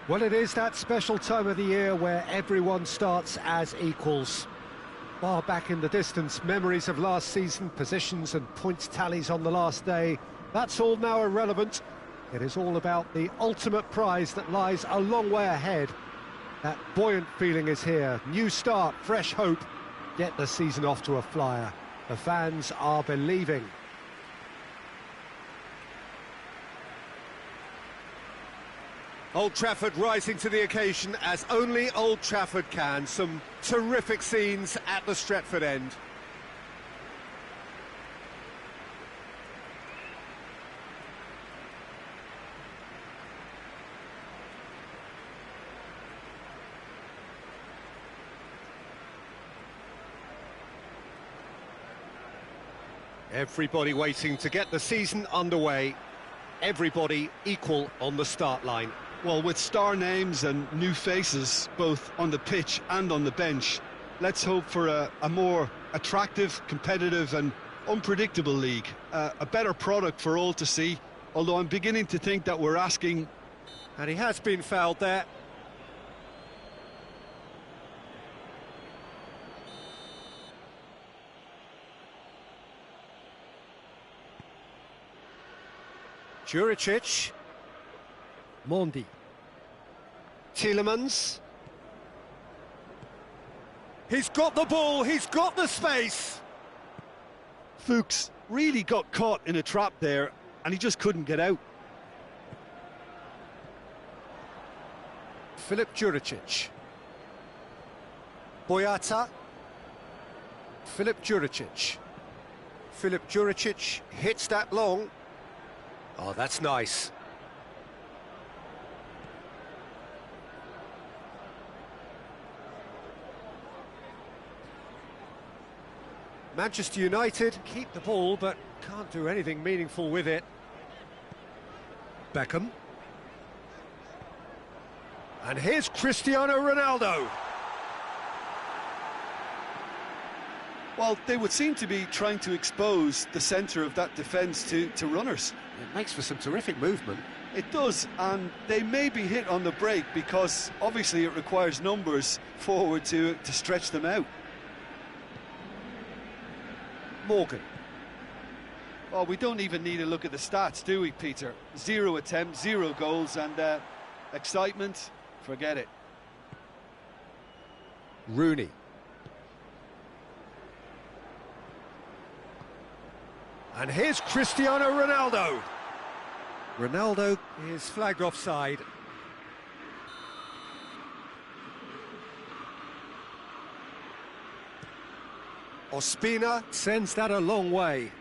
Well, it is that special time of the year where everyone starts as equals. Far back in the distance, memories of last season, positions and points tallies on the last day, that's all now irrelevant. It is all about the ultimate prize that lies a long way ahead. That buoyant feeling is here. New start, fresh hope. Get the season off to a flyer. The fans are believing. Old Trafford rising to the occasion as only Old Trafford can. Some terrific scenes at the Stretford end. Everybody waiting to get the season underway. Everybody equal on the start line. Well, with star names and new faces, both on the pitch and on the bench, let's hope for a more attractive, competitive and unpredictable league. A better product for all to see, although I'm beginning to think that we're asking... And he has been fouled there. Juricic. Mondi. Tielemans. He's got the ball, he's got the space. Fuchs really got caught in a trap there, and he just couldn't get out. Filip Juricic. Boyata. Filip Juricic. Filip Juricic hits that long. Oh, that's nice. Manchester United keep the ball, but can't do anything meaningful with it. Beckham. And here's Cristiano Ronaldo. Well, they would seem to be trying to expose the centre of that defence to runners. It makes for some terrific movement. It does, and they may be hit on the break because obviously it requires numbers forward to stretch them out. Morgan. Well, we don't even need to look at the stats, do we, Peter? 0 attempts, 0 goals, and excitement, forget it. Rooney. And here's Cristiano Ronaldo. Ronaldo is flagged offside. Ospina sends that a long way.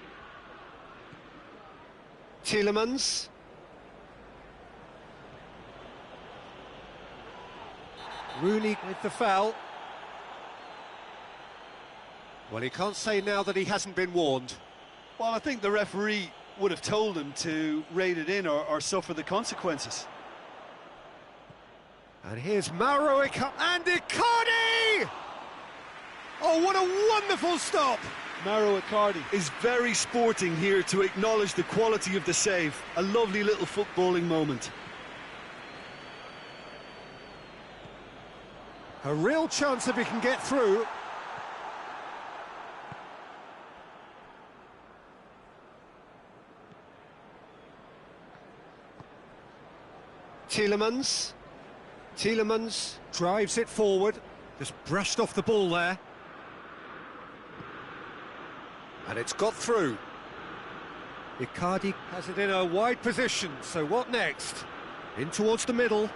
Tielemans. Rooney with the foul. Well, he can't say now that he hasn't been warned. Well, I think the referee would have told him to rate it in or suffer the consequences. And here's Mauro Icardi. And Icardi! Oh, what a wonderful stop! Mauro Icardi is very sporting here to acknowledge the quality of the save. A lovely little footballing moment. A real chance if he can get through. Tielemans. Tielemans drives it forward. Just brushed off the ball there. And it's got through. Icardi has it in a wide position, so what next? In towards the middle.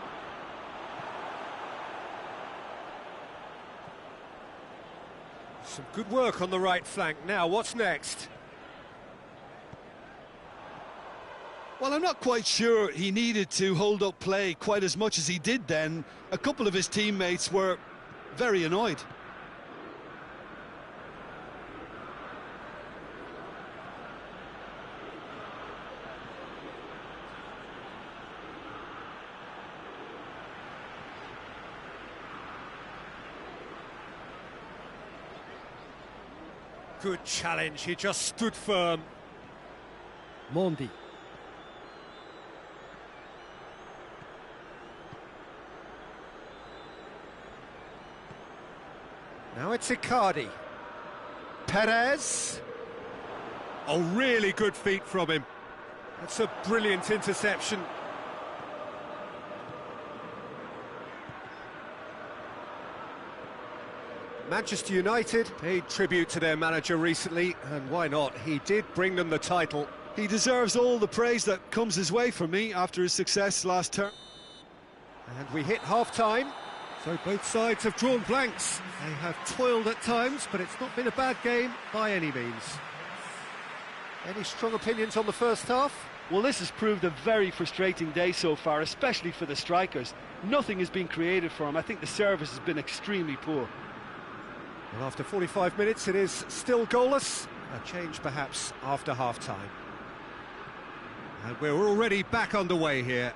Some good work on the right flank. Now, what's next? Well, I'm not quite sure he needed to hold up play quite as much as he did then. A couple of his teammates were very annoyed. Good challenge, he just stood firm. Mondi. Now it's Icardi. Perez. Oh, really good feet from him. That's a brilliant interception. Manchester United paid tribute to their manager recently, and why not? He did bring them the title. He deserves all the praise that comes his way from me after his success last term. And we hit half-time, so both sides have drawn blanks. They have toiled at times, but it's not been a bad game by any means. Any strong opinions on the first half? Well, this has proved a very frustrating day so far, especially for the strikers. Nothing has been created for them. I think the service has been extremely poor. Well, after 45 minutes, it is still goalless. A change, perhaps, after half-time. And we're already back underway here.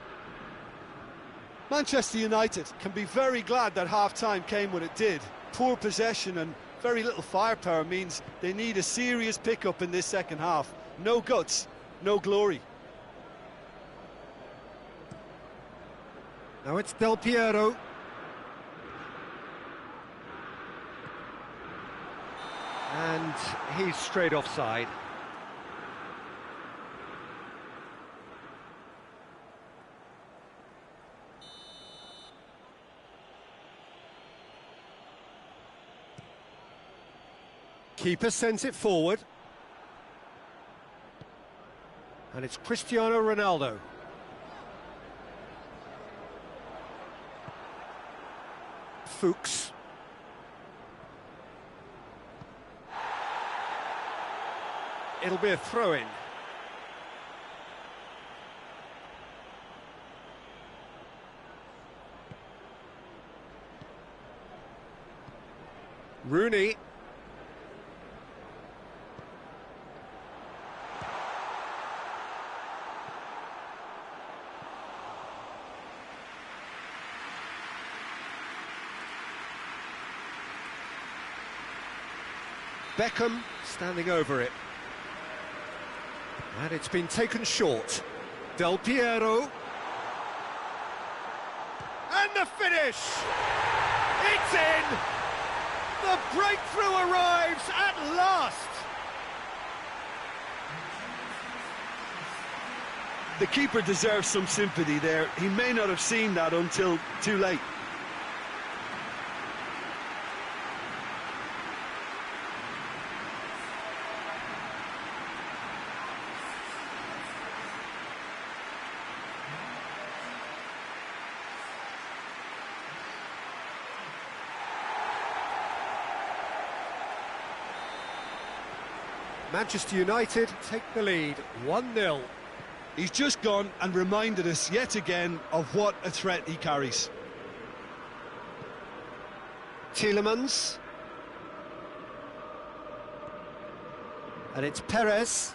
Manchester United can be very glad that half-time came when it did. Poor possession and very little firepower means they need a serious pick-up in this second half. No guts, no glory. Now it's Del Piero. And he's straight offside. Keeper sends it forward. And it's Cristiano Ronaldo. Fuchs. It'll be a throw-in. Rooney. Beckham standing over it. And it's been taken short. Del Piero. And the finish! It's in! The breakthrough arrives at last! The keeper deserves some sympathy there. He may not have seen that until too late. Manchester United take the lead, 1-0. He's just gone and reminded us yet again of what a threat he carries. Tielemans. And it's Perez.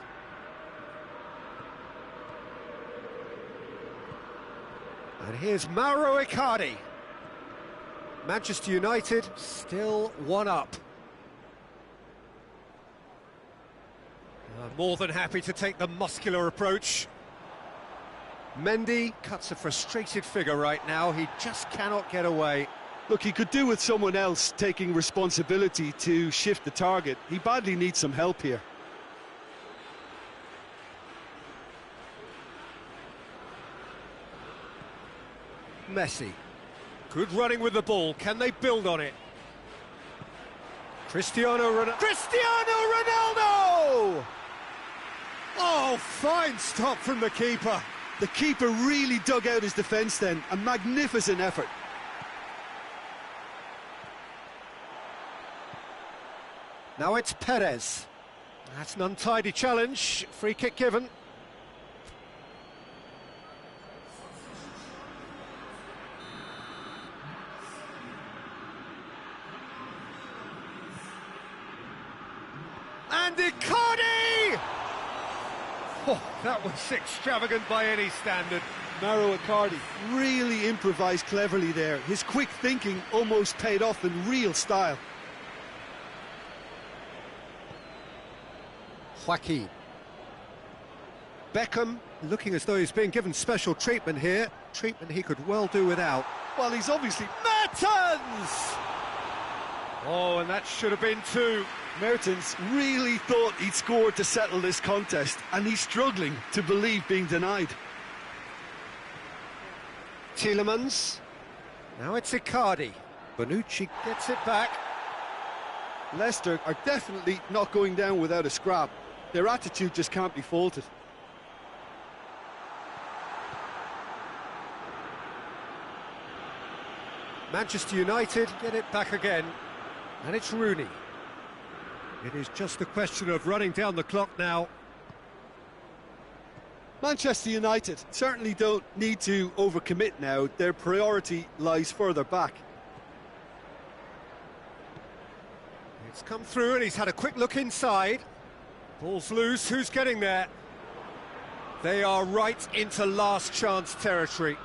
And here's Mauro Icardi. Manchester United still one up. More than happy to take the muscular approach. Mendy cuts a frustrated figure right now. He just cannot get away. Look, he could do with someone else taking responsibility to shift the target. He badly needs some help here. Messi. Good running with the ball. Can they build on it? Cristiano Ronaldo! Oh, fine stop from the keeper. The keeper really dug out his defence then. A magnificent effort. Now it's Perez. That's an untidy challenge. Free kick given. And Icardi! Oh, that was extravagant by any standard. Mauro Icardi really improvised cleverly there. His quick thinking almost paid off in real style. Joaquin. Beckham looking as though he's being given special treatment here. Treatment he could well do without. Well, he's obviously... Mertens! Oh, and that should have been two. Mertens really thought he'd scored to settle this contest, and he's struggling to believe being denied. Tielemans. Now it's Icardi. Bonucci gets it back. Leicester are definitely not going down without a scrap. Their attitude just can't be faulted. Manchester United get it back again. And it's Rooney. It is just a question of running down the clock now. Manchester United certainly don't need to overcommit now. Their priority lies further back. It's come through and he's had a quick look inside. Ball's loose, who's getting there? They are right into last chance territory.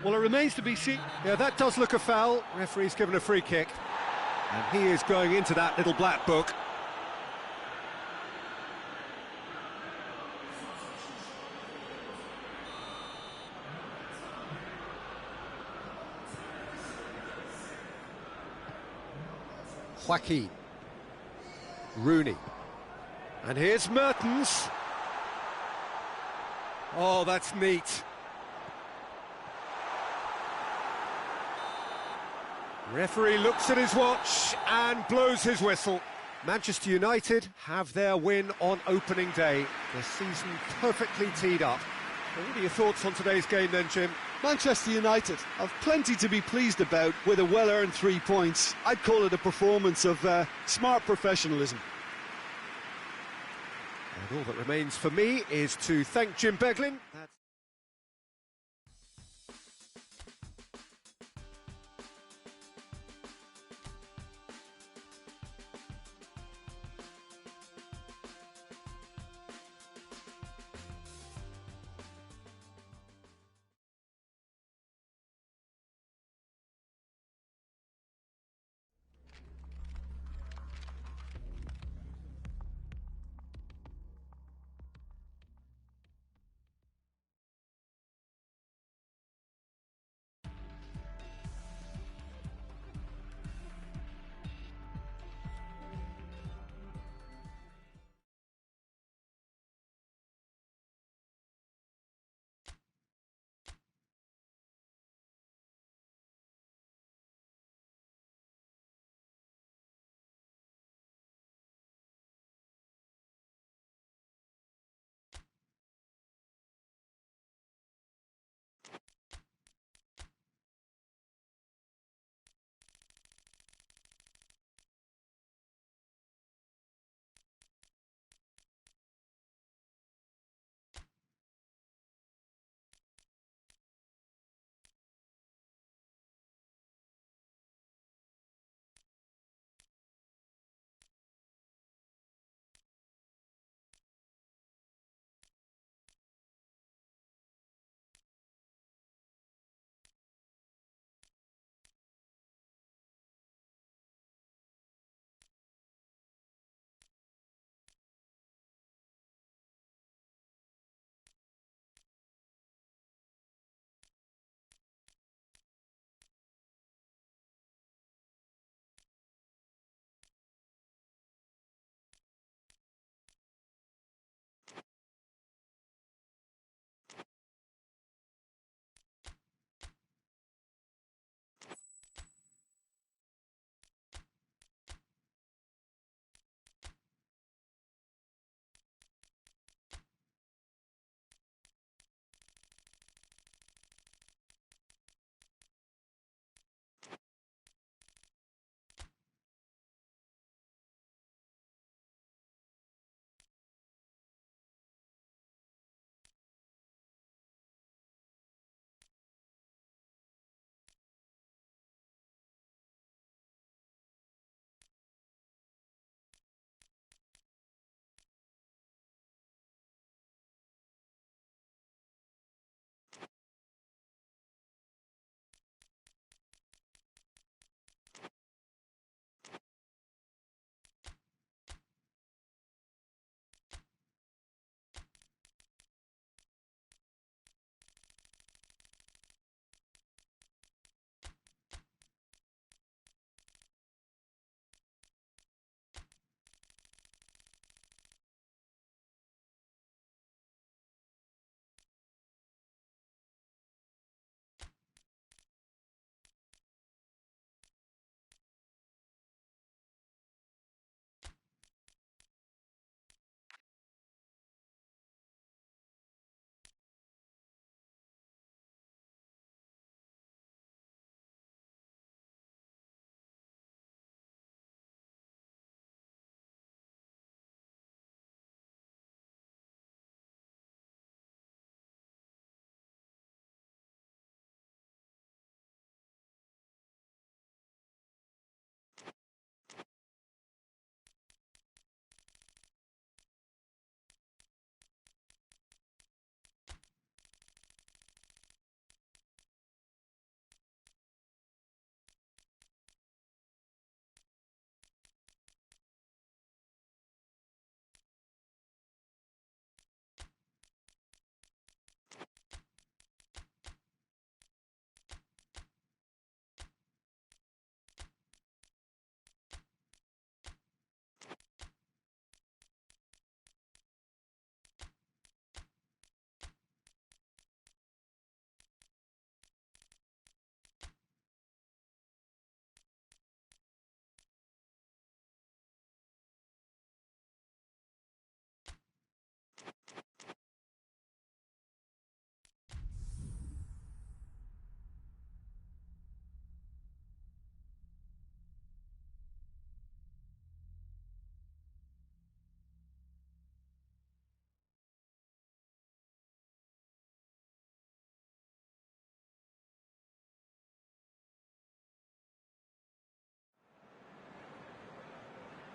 Well, it remains to be seen. Yeah, that does look a foul. Referee's given a free kick. And he is going into that little black book. Joaquin. Rooney. And here's Mertens. Oh, that's neat. Referee looks at his watch and blows his whistle. Manchester United have their win on opening day. The season perfectly teed up. Well, what are your thoughts on today's game then, Jim? Manchester United have plenty to be pleased about with a well-earned 3 points. I'd call it a performance of smart professionalism. And all that remains for me is to thank Jim Beglin.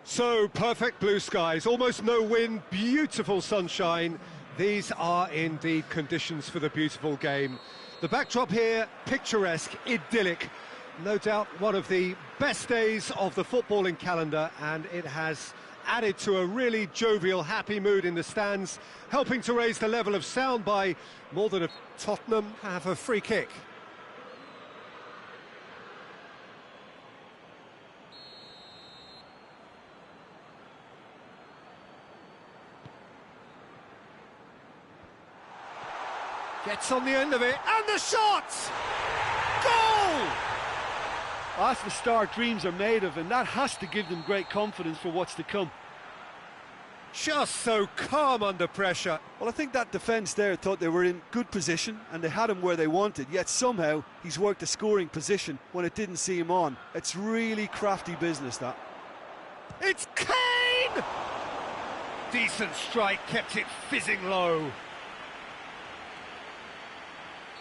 So, perfect blue skies, almost no wind, beautiful sunshine. These are indeed conditions for the beautiful game. The backdrop here, picturesque, idyllic. No doubt one of the best days of the footballing calendar, and it has added to a really jovial, happy mood in the stands, helping to raise the level of sound by more than a... Tottenham have a free kick. Gets on the end of it, and the shot! Goal! That's the start dreams are made of, and that has to give them great confidence for what's to come. Just so calm under pressure. Well, I think that defence there thought they were in good position and they had him where they wanted, yet somehow he's worked a scoring position when it didn't see him on. It's really crafty business, that. It's Kane! Decent strike, kept it fizzing low.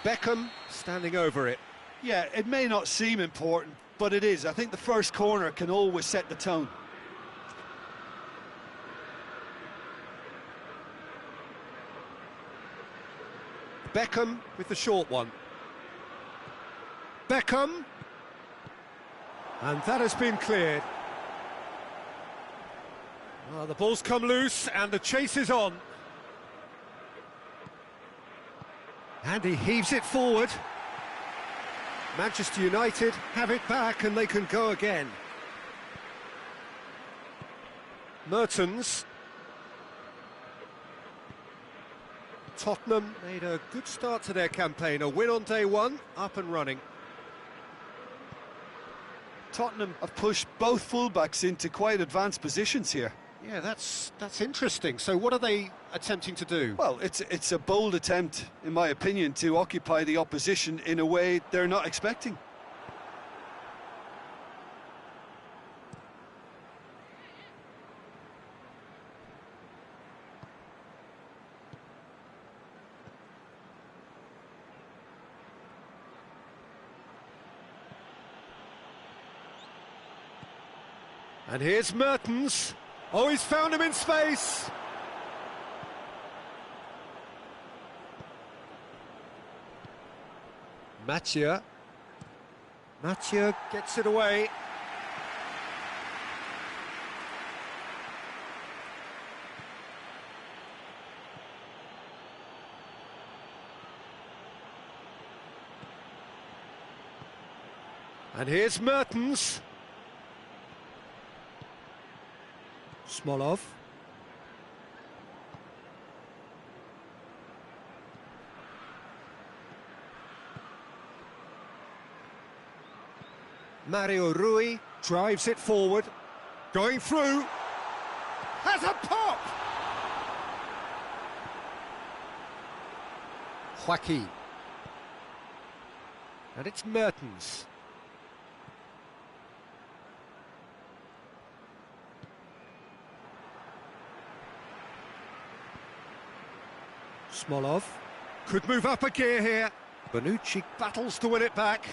Beckham standing over it. Yeah, it may not seem important, but it is. I think the first corner can always set the tone. Beckham with the short one. Beckham. And that has been cleared. Well, the ball's come loose and the chase is on. And he heaves it forward. Manchester United have it back and they can go again. Mertens. Tottenham made a good start to their campaign. A win on day one, up and running. Tottenham have pushed both fullbacks into quite advanced positions here. Yeah, that's interesting. So what are they attempting to do? Well, it's a bold attempt, in my opinion, to occupy the opposition in a way they're not expecting. And here's Mertens. Oh, he's found him in space. Mathieu gets it away. And here's Mertens. Smolov. Mario Rui drives it forward. Going through. Has a pop! Joaquin. And it's Mertens. Smolov could move up a gear here. Bonucci battles to win it back.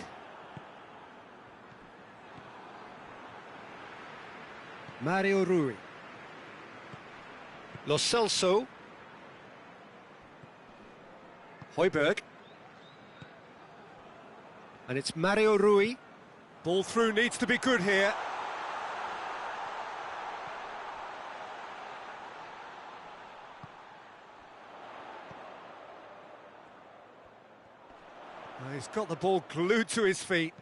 Mario Rui. Lo Celso. Højbjerg. And it's Mario Rui. Ball through needs to be good here. He's got the ball glued to his feet.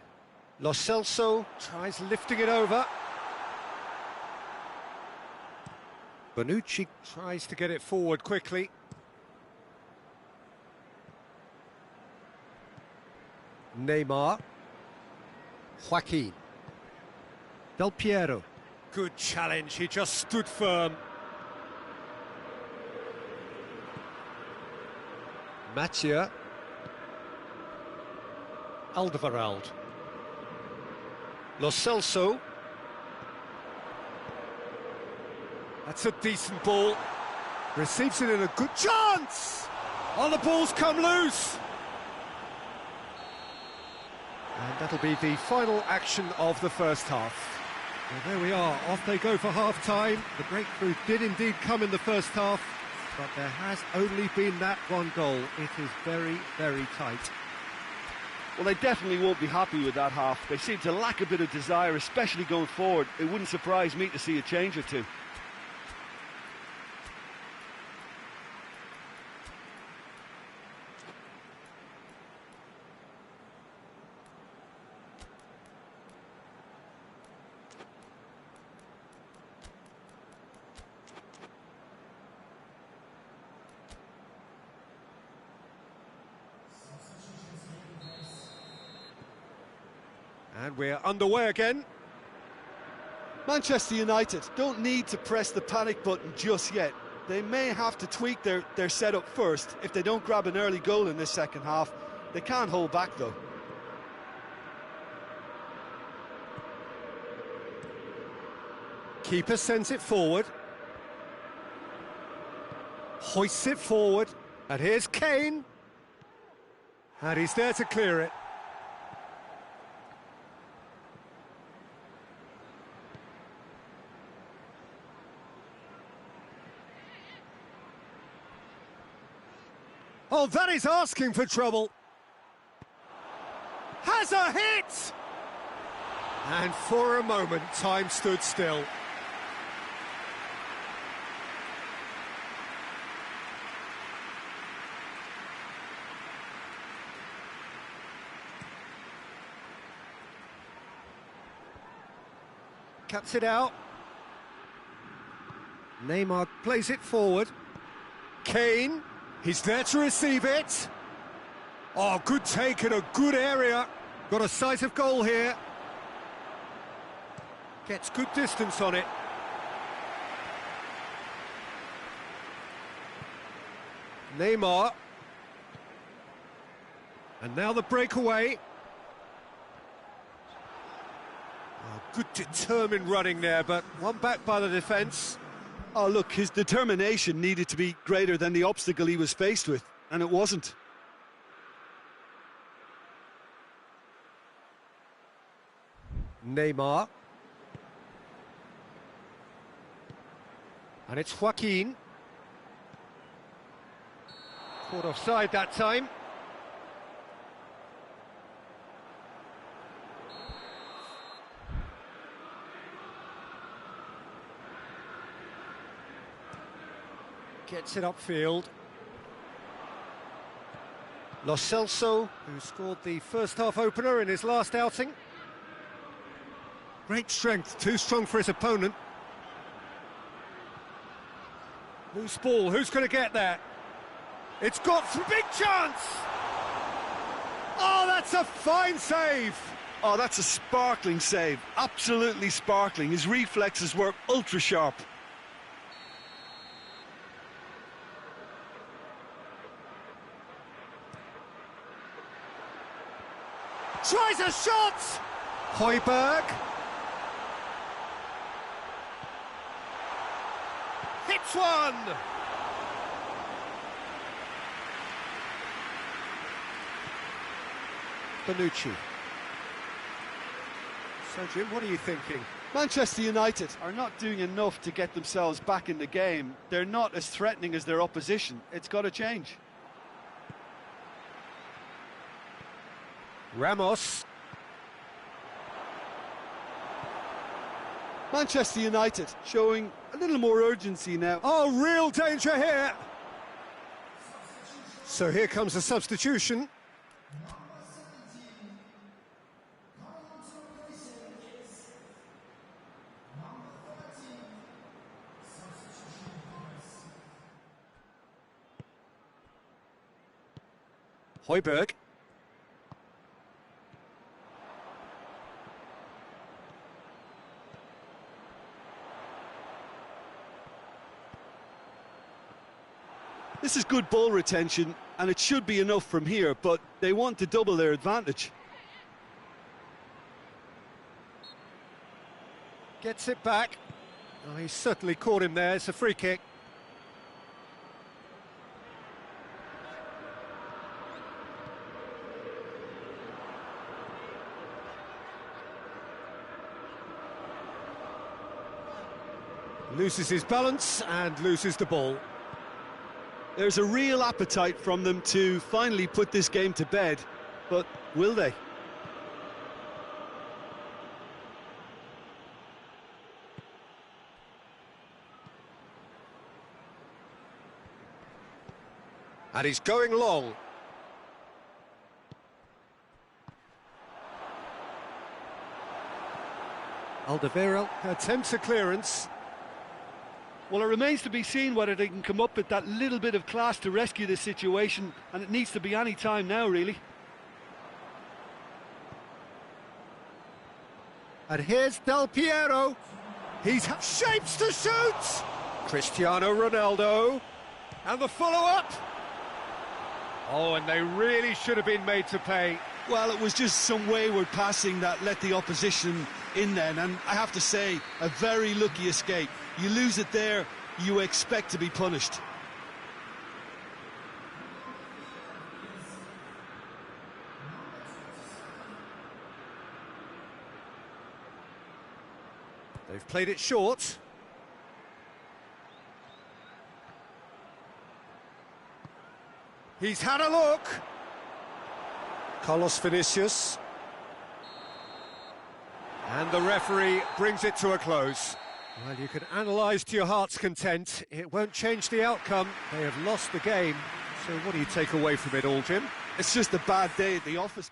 Lo Celso tries lifting it over. Bonucci tries to get it forward quickly. Neymar. Joaquin. Del Piero. Good challenge, he just stood firm. Mathieu. Alderweireld. Lo Celso. That's a decent ball. Receives it in a good chance! Oh, the ball's come loose! And that'll be the final action of the first half. Well, there we are, off they go for half-time. The breakthrough did indeed come in the first half, but there has only been that one goal. It is very, very tight. Well, they definitely won't be happy with that half. They seem to lack a bit of desire, especially going forward. It wouldn't surprise me to see a change or two. And we're underway again. Manchester United don't need to press the panic button just yet. They may have to tweak their setup first. If they don't grab an early goal in this second half, they can't hold back though. Keeper sends it forward. Hoists it forward. And here's Kane. And he's there to clear it. Oh, that is asking for trouble. Has a hit! And for a moment, time stood still. Cuts it out. Neymar plays it forward. Kane. He's there to receive it. Oh, good take in a good area. Got a sight of goal here. Gets good distance on it. Neymar. And now the breakaway. Oh, good determined running there, but one back by the defence. Oh, look, his determination needed to be greater than the obstacle he was faced with, and it wasn't. Neymar. And it's Joaquin. Caught offside that time. Gets it upfield. Lo Celso, who scored the first half opener in his last outing. Great strength, too strong for his opponent. Loose ball, who's going to get that? It's got some big chance! Oh, that's a fine save! Oh, that's a sparkling save, absolutely sparkling. His reflexes were ultra sharp. Tries a shot! Højbjerg. Hits one! Bonucci. So, Jim, what are you thinking? Manchester United are not doing enough to get themselves back in the game. They're not as threatening as their opposition. It's got to change. Ramos. Manchester United showing a little more urgency now. Oh, real danger here. So here comes a substitution. Højbjerg. This is good ball retention, and it should be enough from here, but they want to double their advantage. Gets it back. Oh, he certainly caught him there. It's a free kick. Loses his balance and loses the ball. There's a real appetite from them to finally put this game to bed, but will they? And he's going long. Alderweireld attempts a clearance. Well, it remains to be seen whether they can come up with that little bit of class to rescue this situation, and it needs to be any time now, really. And here's Del Piero. He's shapes to shoot. Cristiano Ronaldo. And the follow-up. Oh, and they really should have been made to pay. Well, it was just some wayward passing that let the opposition in then, and I have to say, a very lucky escape. You lose it there, you expect to be punished. They've played it short. He's had a look. Carlos Vinicius. And the referee brings it to a close. Well, you can analyse to your heart's content. It won't change the outcome. They have lost the game. So what do you take away from it all, Jim? It's just a bad day at the office.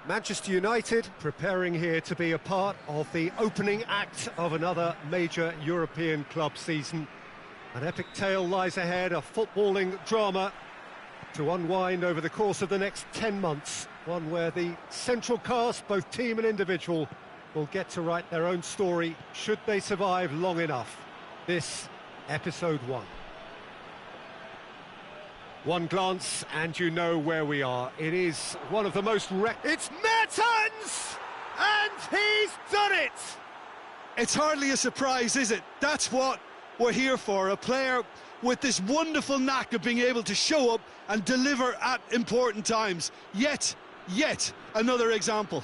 Manchester United preparing here to be a part of the opening act of another major European club season. An epic tale lies ahead, a footballing drama to unwind over the course of the next 10 months. One where the central cast, both team and individual, will get to write their own story should they survive long enough. This, episode 1. One glance and you know where we are. It is one of the most... It's Mertens! And he's done it! It's hardly a surprise, is it? That's what we're here for, a player with this wonderful knack of being able to show up and deliver at important times. Yet another example.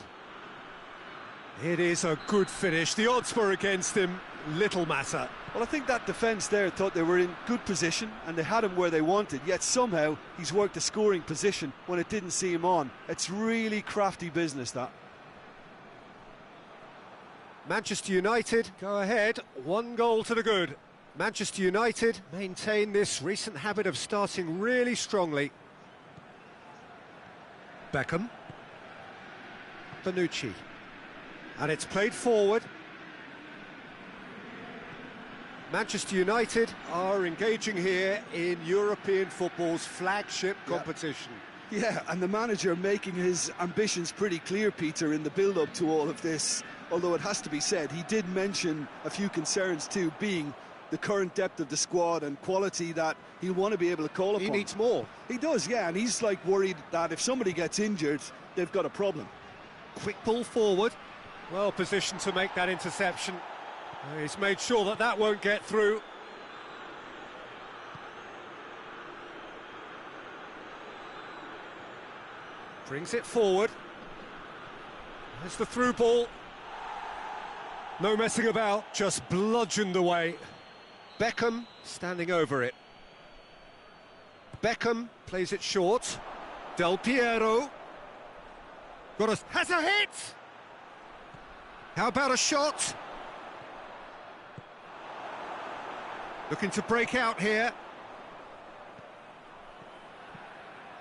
It is a good finish. The odds were against him, little matter. Well, I think that defence there thought they were in good position and they had him where they wanted, yet somehow he's worked a scoring position when it didn't see him on. It's really crafty business, that. Manchester United go ahead, 1 goal to the good. Manchester United maintain this recent habit of starting really strongly. Beckham. Bonucci. And it's played forward. Manchester United are engaging here in European football's flagship competition. Yeah, and the manager making his ambitions pretty clear, Peter, in the build-up to all of this. Although it has to be said, he did mention a few concerns too, being the current depth of the squad and quality that he'll want to be able to call upon. He needs more. He does, yeah, and he's like worried that if somebody gets injured, they've got a problem. Quick ball forward. Well positioned to make that interception. He's made sure that that won't get through. Brings it forward. There's the through ball. No messing about, just bludgeoned away. Beckham standing over it. Beckham plays it short. Del Piero. Has a hit! How about a shot? Looking to break out here.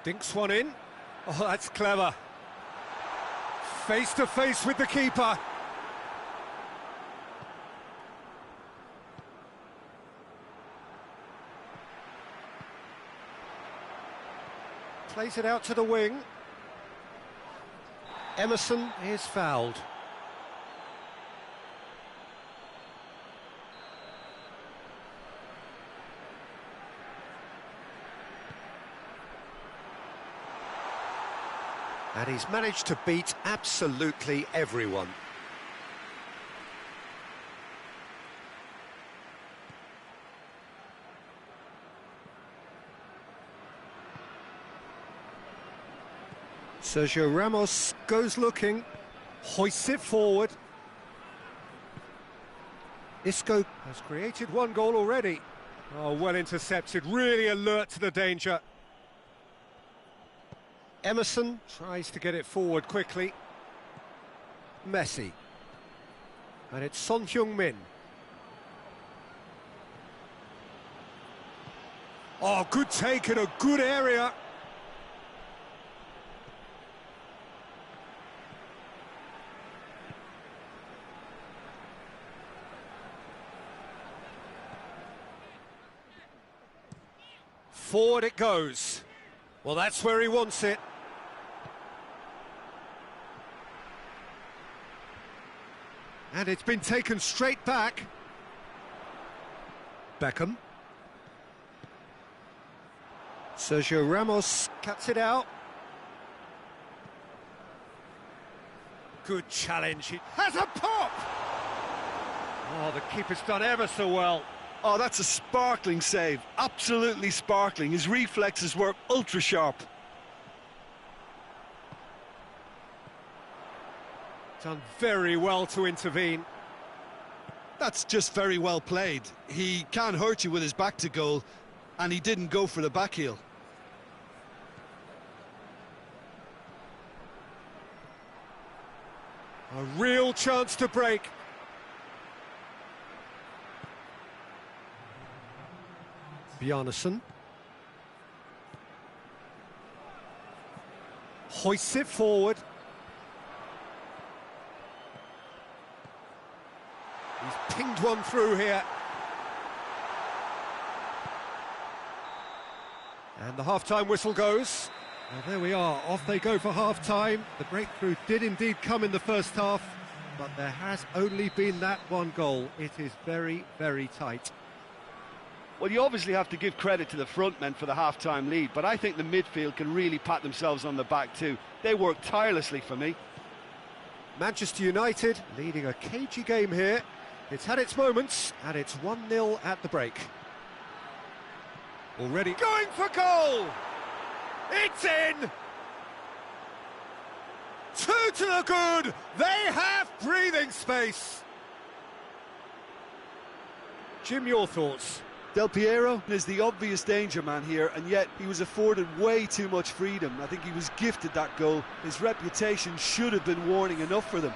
Dinks one in. Oh, that's clever. Face to face with the keeper. Plays it out to the wing. Emerson is fouled. And he's managed to beat absolutely everyone. Sergio Ramos goes looking, hoists it forward. Isco has created 1 goal already. Oh, well intercepted, really alert to the danger. Emerson tries to get it forward quickly. Messi. And it's Son Heung-min. Oh, good take in a good area. Forward it goes. Well, that's where he wants it. And it's been taken straight back. Beckham. Sergio Ramos cuts it out. Good challenge. He has a pop! Oh, the keeper's done ever so well. Oh, that's a sparkling save. Absolutely sparkling. His reflexes were ultra sharp. Done very well to intervene. That's just very well played. He can't hurt you with his back to goal, and he didn't go for the back heel. A real chance to break. Bjarnason. Hoists it forward. He's pinged one through here. And the half-time whistle goes. Well, there we are, off they go for half-time. The breakthrough did indeed come in the first half, but there has only been that 1 goal. It is very, very tight. Well, you obviously have to give credit to the front men for the half-time lead, but I think the midfield can really pat themselves on the back too. They work tirelessly for me. Manchester United leading a cagey game here. It's had its moments, and it's 1-0 at the break. Already going for goal! It's in! 2 to the good! They have breathing space! Jim, your thoughts? Del Piero is the obvious danger man here, and yet he was afforded way too much freedom. I think he was gifted that goal. His reputation should have been warning enough for them.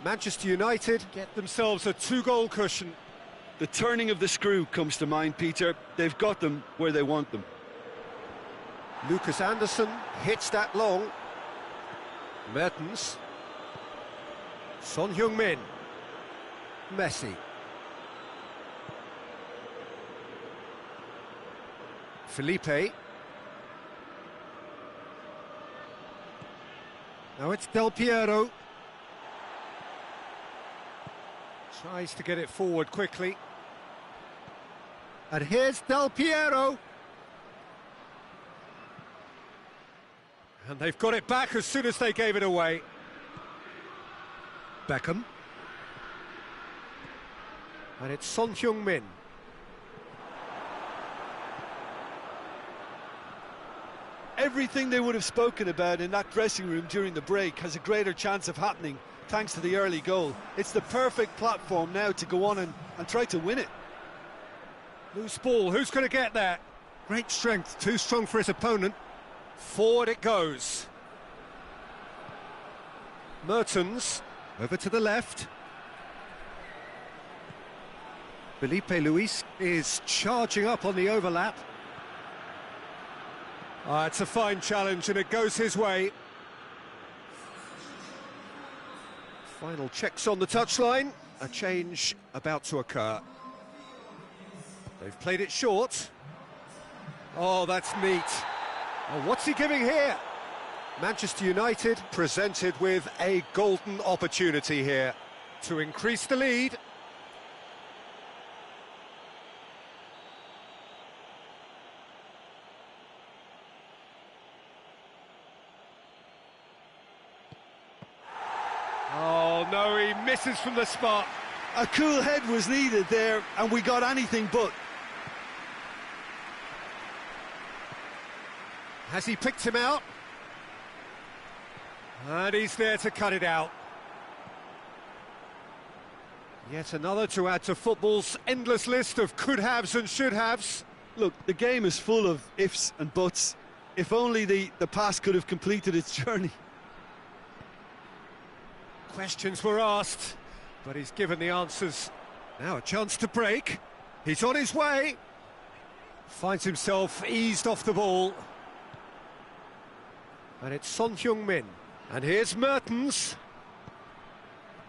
Manchester United get themselves a 2-goal cushion. The turning of the screw comes to mind, Peter. They've got them where they want them. Lucas Anderson hits that long. Mertens. Son Heung-min. Messi. Felipe. Now it's Del Piero. Tries to get it forward quickly. And here's Del Piero. And they've got it back as soon as they gave it away. Beckham. And it's Son Heung-min. Everything they would have spoken about in that dressing room during the break has a greater chance of happening thanks to the early goal. It's the perfect platform now to go on and try to win it. Loose ball, who's going to get that? Great strength, too strong for his opponent. Forward it goes. Mertens, over to the left. Felipe Luis is charging up on the overlap. It's a fine challenge and it goes his way. Final checks on the touchline. A change about to occur. They've played it short. Oh, that's neat. Oh, what's he giving here? Manchester United presented with a golden opportunity here to increase the lead. Oh, no, he misses from the spot. A cool head was needed there, and we got anything but. Has he picked him out? And he's there to cut it out. Yet another to add to football's endless list of could-haves and should-haves. Look, the game is full of ifs and buts. If only the pass could have completed its journey. Questions were asked, but he's given the answers. Now a chance to break. He's on his way. Finds himself eased off the ball. And it's Son Heung-min. And here's Mertens.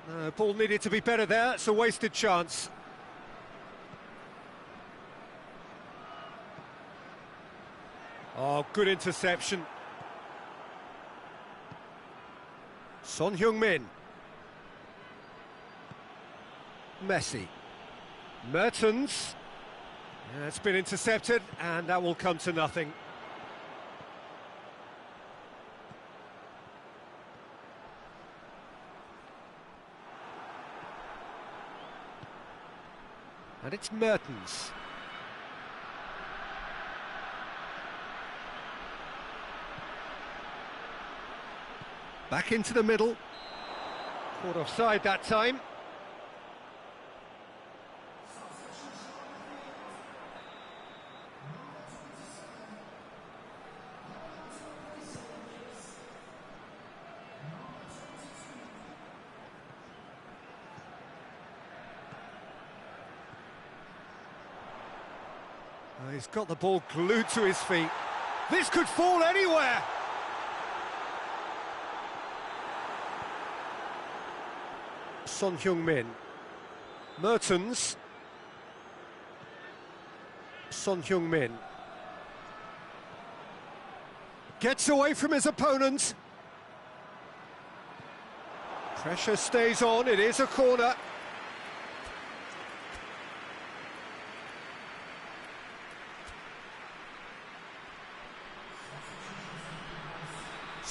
No, ball needed to be better there. It's a wasted chance. Oh, good interception. Son Heung-min. Messi. Mertens. Yeah, it's been intercepted, and that will come to nothing. And it's Mertens. Back into the middle. Caught offside that time. He's got the ball glued to his feet. This could fall anywhere. Son Heung-min. Mertens. Son Heung-min. Gets away from his opponent. Pressure stays on, it is a corner.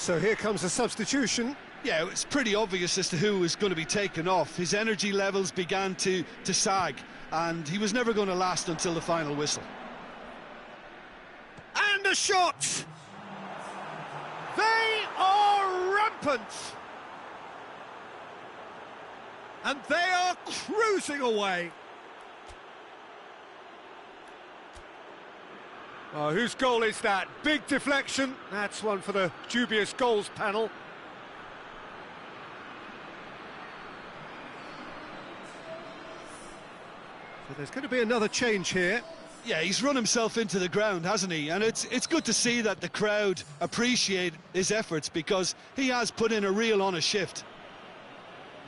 So here comes a substitution. Yeah, it's pretty obvious as to who was going to be taken off. His energy levels began to sag, and he was never going to last until the final whistle. And a shot! They are rampant! And they are cruising away. Oh, whose goal is that? Big deflection. That's one for the dubious goals panel. So there's going to be another change here. Yeah, he's run himself into the ground, hasn't he? And it's good to see that the crowd appreciate his efforts, because he has put in a real honest shift.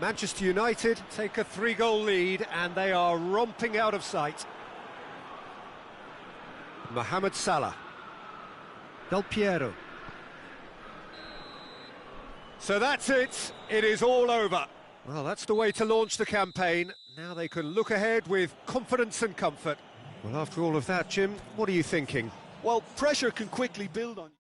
Manchester United take a 3-goal lead and they are romping out of sight. Mohamed Salah. Del Piero. So that's it. It is all over. Well, that's the way to launch the campaign. Now they can look ahead with confidence and comfort. Well, after all of that, Jim, what are you thinking? Well, pressure can quickly build on you.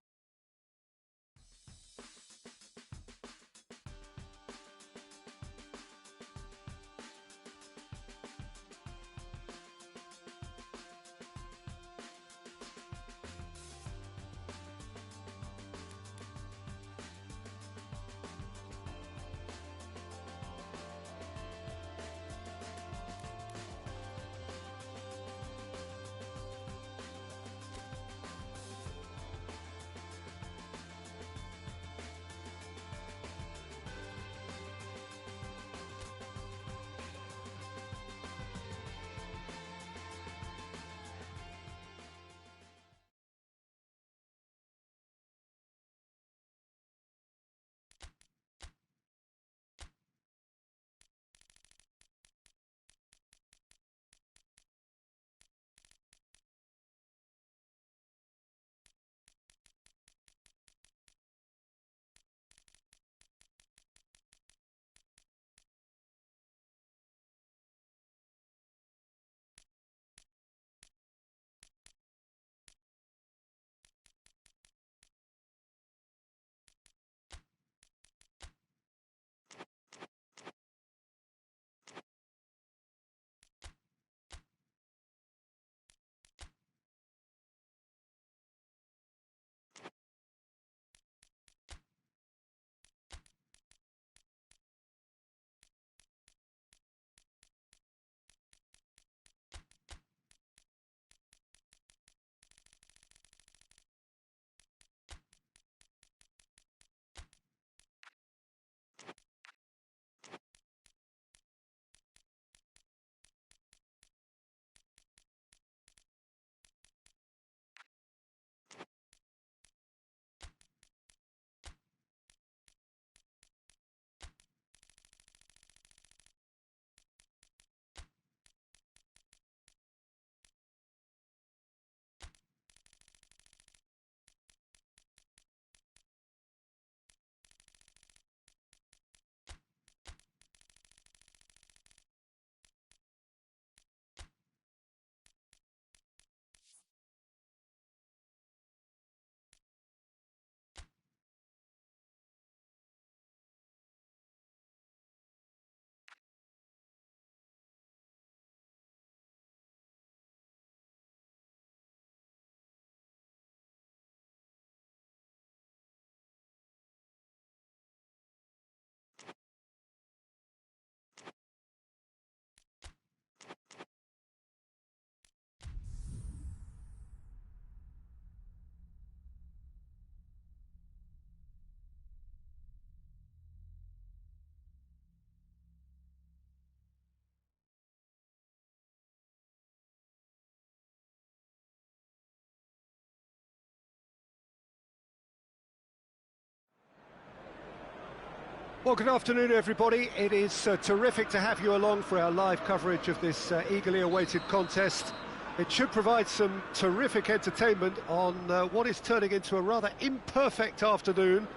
Well, good afternoon, everybody. It is terrific to have you along for our live coverage of this eagerly awaited contest. It should provide some terrific entertainment on what is turning into a rather imperfect afternoon.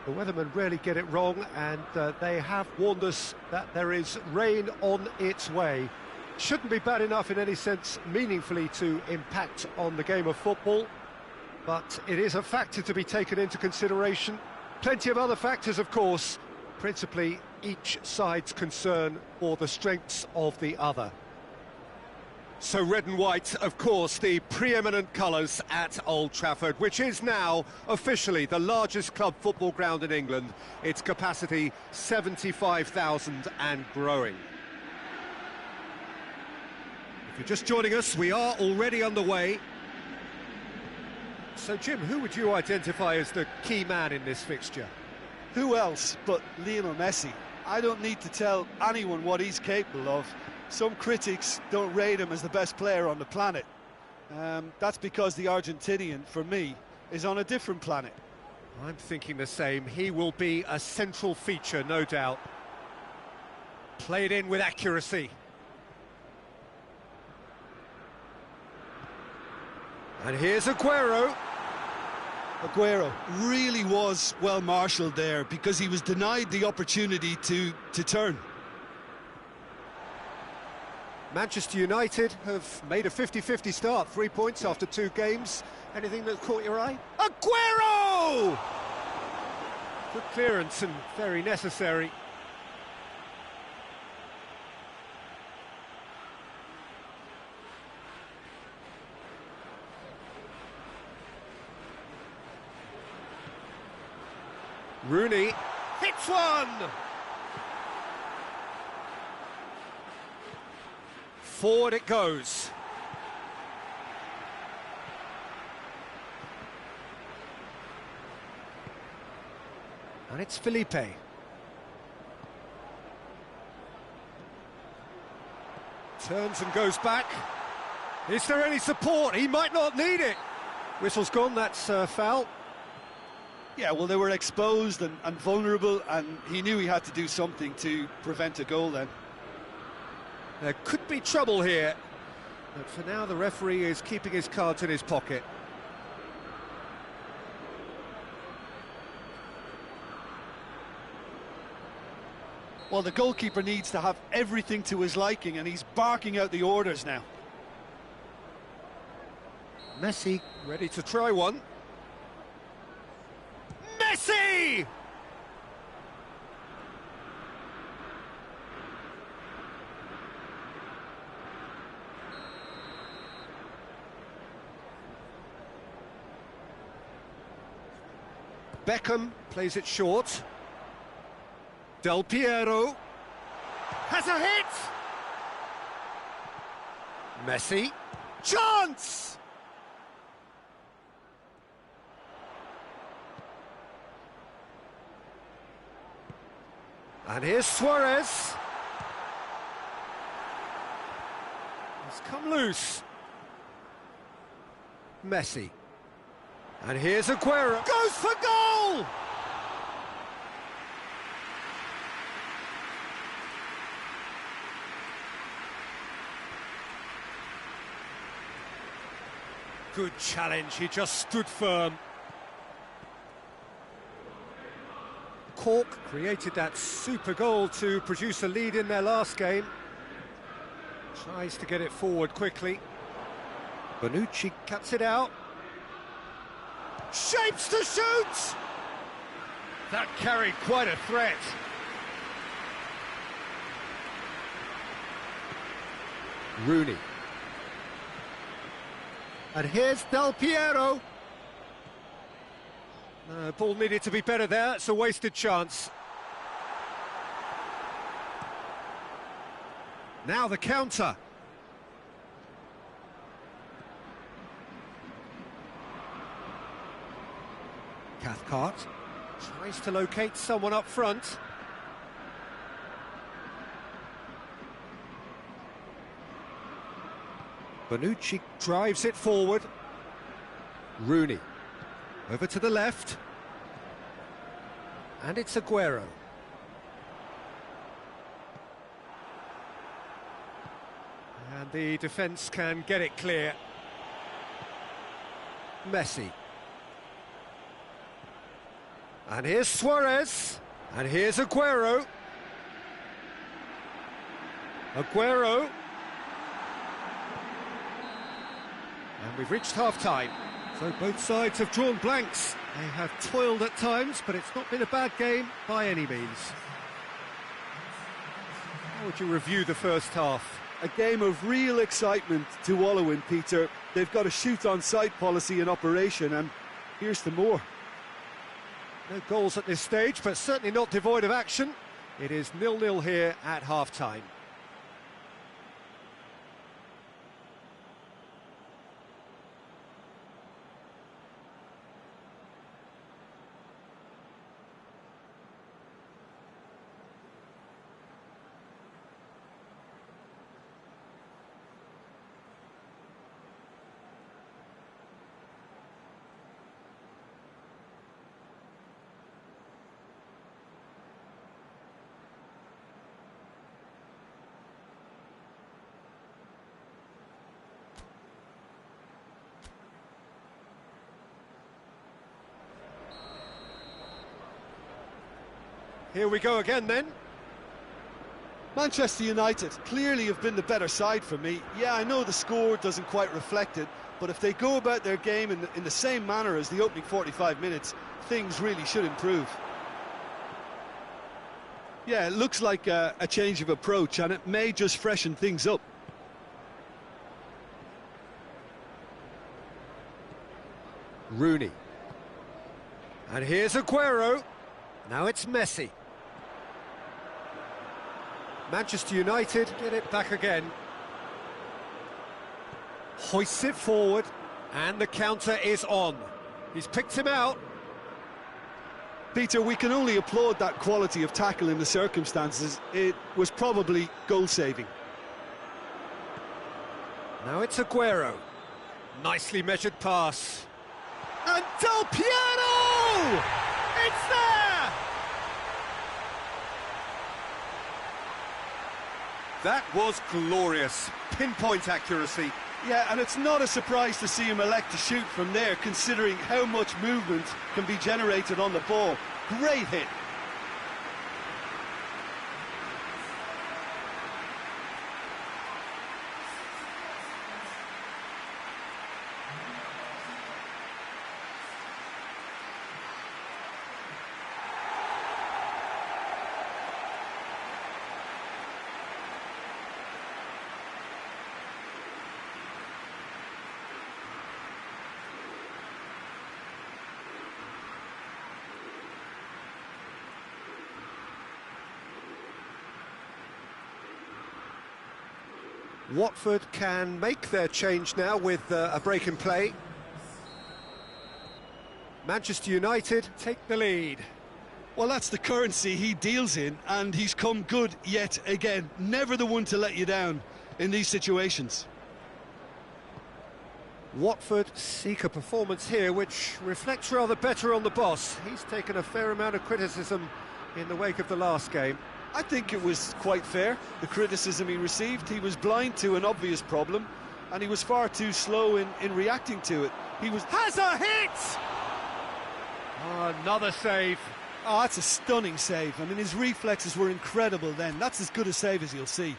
The weathermen rarely get it wrong, and they have warned us that there is rain on its way. Shouldn't be bad enough in any sense meaningfully to impact on the game of football, but it is a factor to be taken into consideration. Plenty of other factors, of course, principally each side's concern for the strengths of the other. So red and white, of course, the preeminent colours at Old Trafford, which is now officially the largest club football ground in England. Its capacity 75,000 and growing. If you're just joining us, we are already underway. So Jim, who would you identify as the key man in this fixture? Who else but Lionel Messi? I don't need to tell anyone what he's capable of. Some critics don't rate him as the best player on the planet. That's because the Argentinian, for me, is on a different planet. I'm thinking the same. He will be a central feature, no doubt. Played in with accuracy. And here's Aguero. Aguero. Really was well marshalled there because he was denied the opportunity to turn. Manchester United have made a 50-50 start, 3 points after 2 games. Anything that caught your eye? Aguero! Good clearance and very necessary. Rooney hits one! Forward it goes. And it's Felipe. Turns and goes back. Is there any support? He might not need it. Whistle's gone, that's foul. Yeah, well, they were exposed and vulnerable, and he knew he had to do something to prevent a goal then. There could be trouble here, but for now the referee is keeping his cards in his pocket. Well, the goalkeeper needs to have everything to his liking, and he's barking out the orders now. Messi ready to try one. Messi! Beckham plays it short. Del Piero has a hit! Messi, chance! And here's Suarez. He's come loose. Messi. And here's Aguero. Goes for goal! Good challenge, he just stood firm. Cork created that super goal to produce a lead in their last game. Tries to get it forward quickly. Bonucci cuts it out. Shapes to shoot! That carried quite a threat. Rooney. And here's Del Piero. No, ball needed to be better there, it's a wasted chance. Now the counter. Cathcart tries to locate someone up front. Bonucci drives it forward. Rooney over to the left. And it's Aguero. And the defence can get it clear. Messi. And here's Suarez. And here's Aguero. Aguero. And we've reached half-time. So both sides have drawn blanks. They have toiled at times, but it's not been a bad game by any means. How would you review the first half? A game of real excitement to wallow in, Peter. They've got a shoot-on-sight policy in operation, and here's the more. No goals at this stage, but certainly not devoid of action. It is 0-0 here at half-time. Here we go again then. Manchester United clearly have been the better side for me. Yeah, I know the score doesn't quite reflect it, but if they go about their game in the same manner as the opening 45 minutes, things really should improve. Yeah, it looks like a change of approach, and it may just freshen things up. Rooney. And here's Aguero. Now it's Messi. Manchester United get it back again. Hoists it forward, and the counter is on. He's picked him out. Peter, we can only applaud that quality of tackle in the circumstances. It was probably goal-saving. Now it's Aguero. Nicely measured pass. And Del Piero! It's there! That was glorious. Pinpoint accuracy. Yeah, and it's not a surprise to see him elect to shoot from there, considering how much movement can be generated on the ball. Great hit. Watford can make their change now with a break in play. Manchester United take the lead. Well, that's the currency he deals in, and he's come good yet again. Never the one to let you down in these situations. Watford seek a performance here which reflects rather better on the boss. He's taken a fair amount of criticism in the wake of the last game. I think it was quite fair, the criticism he received. He was blind to an obvious problem, and he was far too slow in reacting to it. He was... Has a hit! Oh, another save. Oh, that's a stunning save. I mean, his reflexes were incredible then. That's as good a save as you'll see.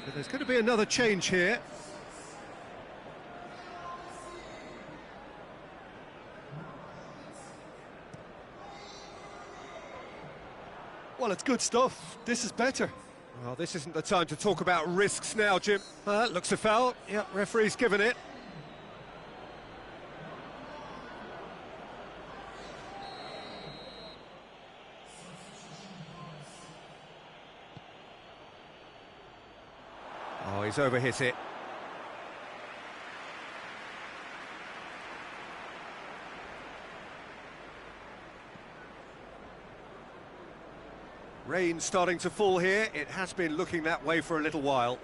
So there's going to be another change here. Well, it's good stuff. This is better. Well, this isn't the time to talk about risks now, Jim. Looks a foul. Yep, referee's given it. Oh, he's overhit it. Rain starting to fall here. It has been looking that way for a little while.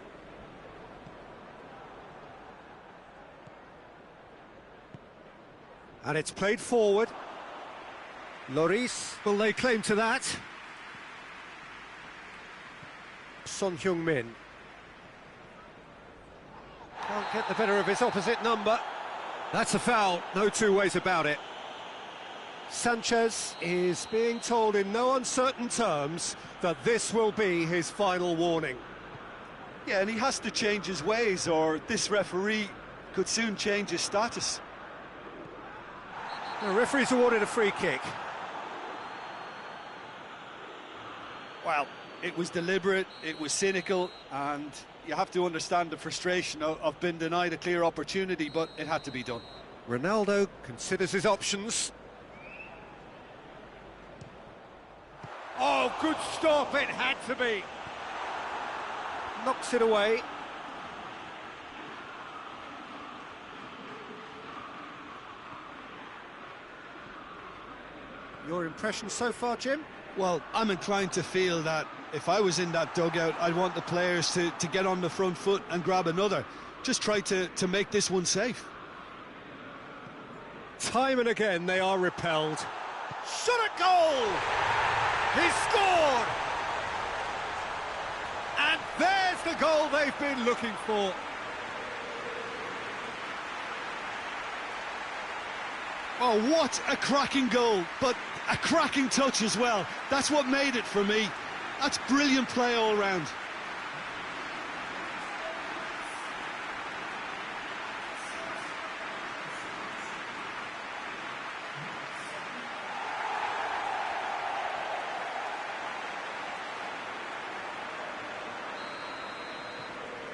And it's played forward. Lloris will lay claim to that. Son Heung-min. Can't get the better of his opposite number. That's a foul, no two ways about it. Sanchez is being told in no uncertain terms that this will be his final warning. Yeah, and he has to change his ways, or this referee could soon change his status. The referee's awarded a free kick. Well, it was deliberate, it was cynical, and you have to understand the frustration of being denied a clear opportunity, but it had to be done. Ronaldo considers his options. Oh, good stop, it had to be. Knocks it away. Your impression so far, Jim? Well, I'm inclined to feel that if I was in that dugout, I'd want the players to get on the front foot and grab another. Just try to make this one safe. Time and again they are repelled. Shot at goal! He scored! And there's the goal they've been looking for. Oh, what a cracking goal, but a cracking touch as well. That's what made it for me. That's brilliant play all round.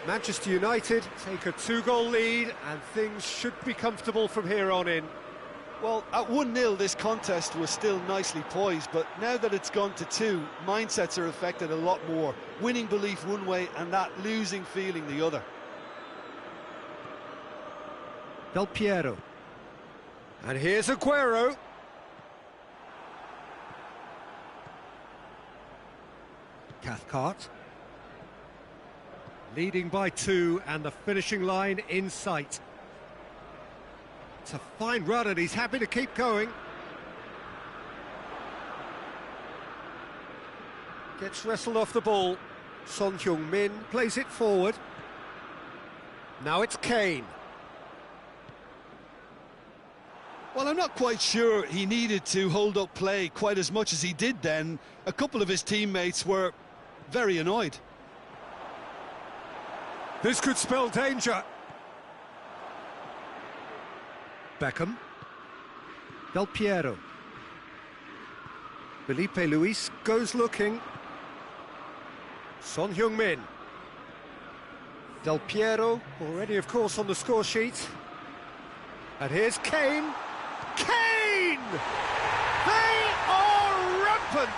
Manchester United take a two-goal lead and things should be comfortable from here on in. Well, at 1-0 this contest was still nicely poised, but now that it's gone to 2, mindsets are affected a lot more. Winning belief one way and that losing feeling the other. Del Piero. And here's Aguero. Cathcart. Leading by 2 and the finishing line in sight. It's a fine run and he's happy to keep going. Gets wrestled off the ball. Son Heung-min plays it forward. Now it's Kane. Well, I'm not quite sure he needed to hold up play quite as much as he did then. A couple of his teammates were very annoyed. This could spell danger. Beckham. Del Piero. Felipe Luis goes looking. Son Heung-min. Del Piero, already of course on the score sheet. And here's Kane. Kane! They are rampant!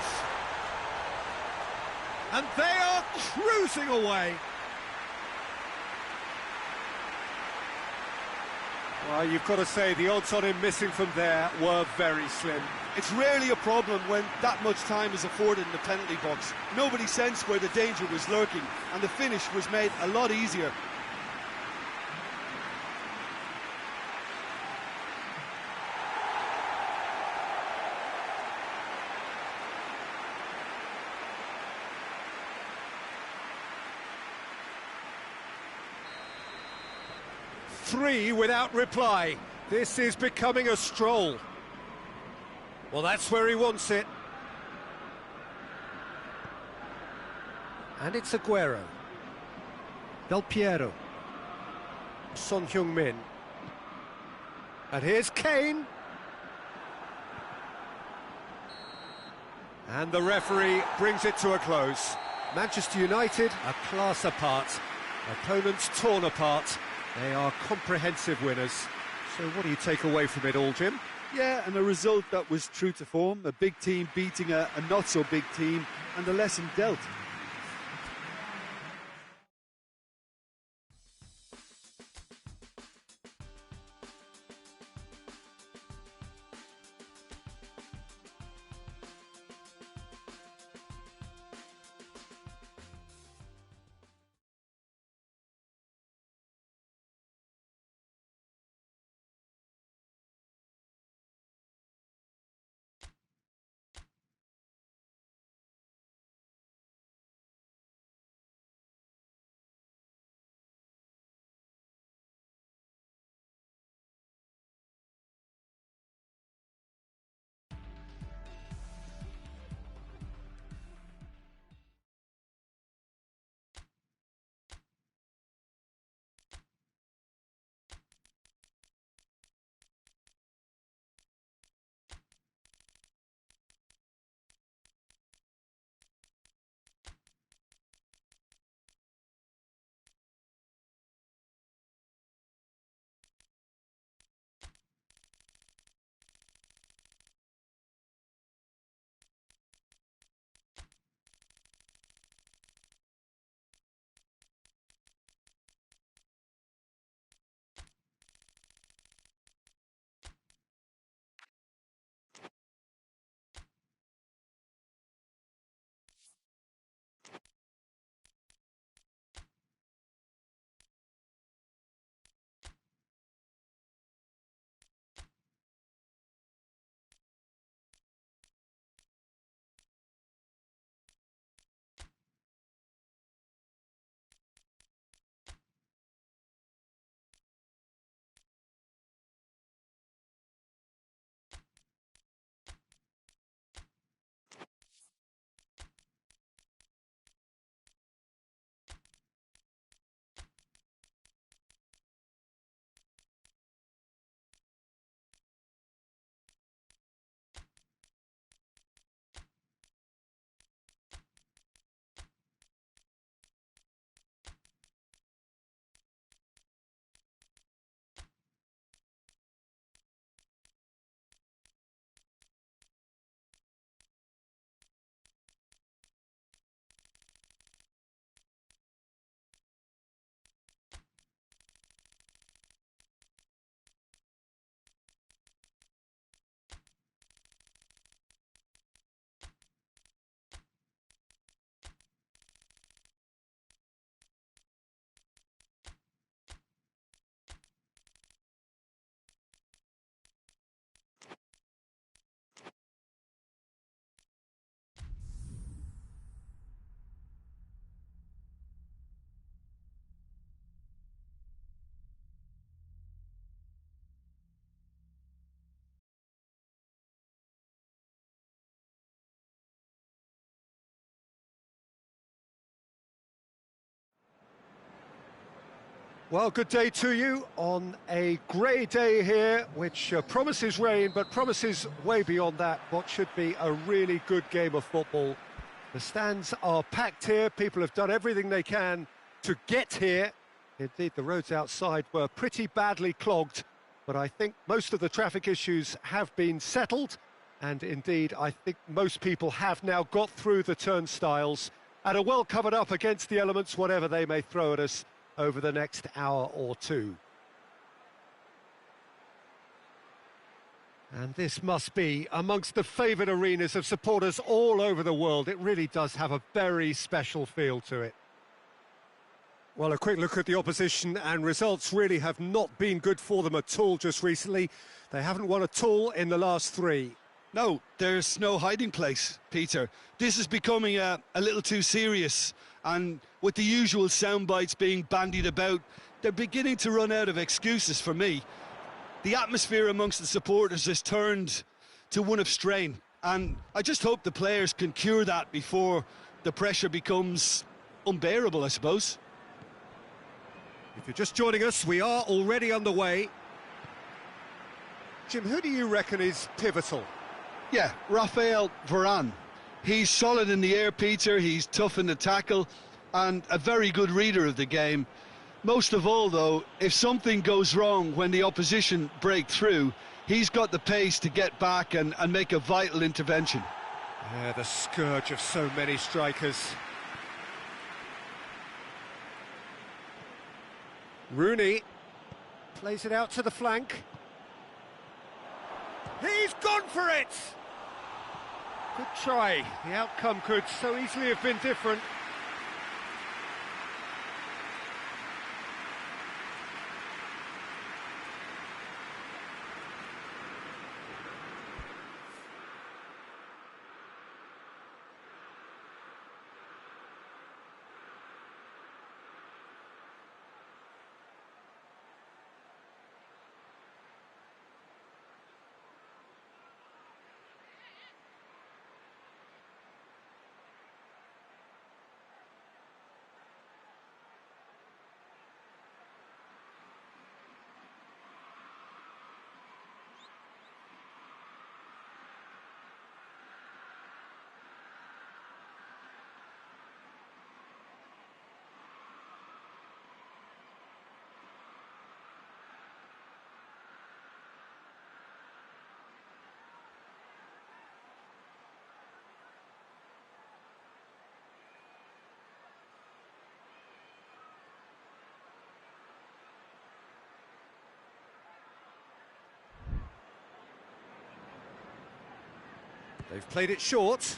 And they are cruising away. Well, you've got to say the odds on him missing from there were very slim. It's rarely a problem when that much time is afforded in the penalty box. Nobody sensed where the danger was lurking, and the finish was made a lot easier. Three without reply. This is becoming a stroll. Well, that's where he wants it. And it's Aguero. Del Piero. Son Heung-min. And here's Kane. And the referee brings it to a close. Manchester United a class apart. Opponents torn apart. They are comprehensive winners. So what do you take away from it all, Jim? Yeah, and a result that was true to form. A big team beating a not-so-big team, and the lesson dealt. Well, good day to you on a grey day here, which promises rain, but promises way beyond that what should be a really good game of football. The stands are packed here, people have done everything they can to get here. Indeed, the roads outside were pretty badly clogged, but I think most of the traffic issues have been settled, and indeed, I think most people have now got through the turnstiles and are well covered up against the elements, whatever they may throw at us over the next hour or two. And this must be amongst the favoured arenas of supporters all over the world. It really does have a very special feel to it. Well, a quick look at the opposition, and results really have not been good for them at all just recently. They haven't won at all in the last three. No, there's no hiding place, Peter. This is becoming a little too serious, and with the usual sound bites being bandied about, they're beginning to run out of excuses for me. The atmosphere amongst the supporters has turned to one of strain, and I just hope the players can cure that before the pressure becomes unbearable, I suppose. If you're just joining us, we are already underway. Jim, who do you reckon is pivotal? Yeah, Raphael Varane. He's solid in the air, Peter, he's tough in the tackle, and a very good reader of the game. Most of all, though, if something goes wrong when the opposition break through, he's got the pace to get back and make a vital intervention. Yeah, the scourge of so many strikers. Rooney plays it out to the flank. He's gone for it! Good try. The outcome could so easily have been different. They've played it short.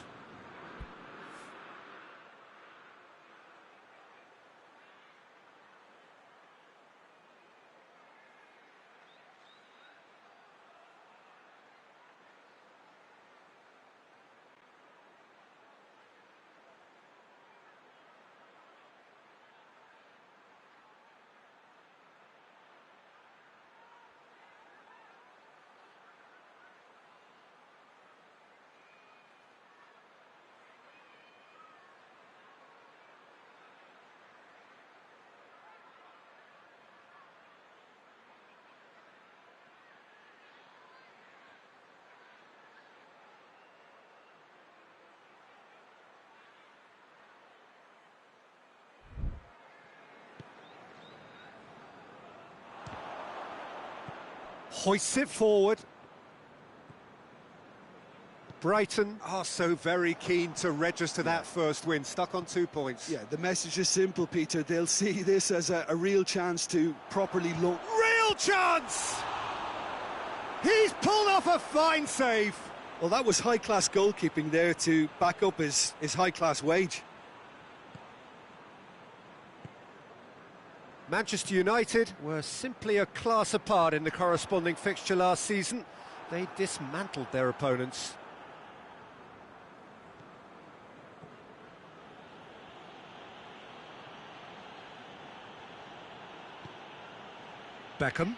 Hoists it forward. Brighton are so very keen to register that first win, stuck on 2 points. Yeah, the message is simple, Peter. They'll see this as a real chance to properly look. Real chance! He's pulled off a fine save. Well, that was high-class goalkeeping there to back up his high-class wage. Manchester United were simply a class apart in the corresponding fixture last season. They dismantled their opponents. Beckham.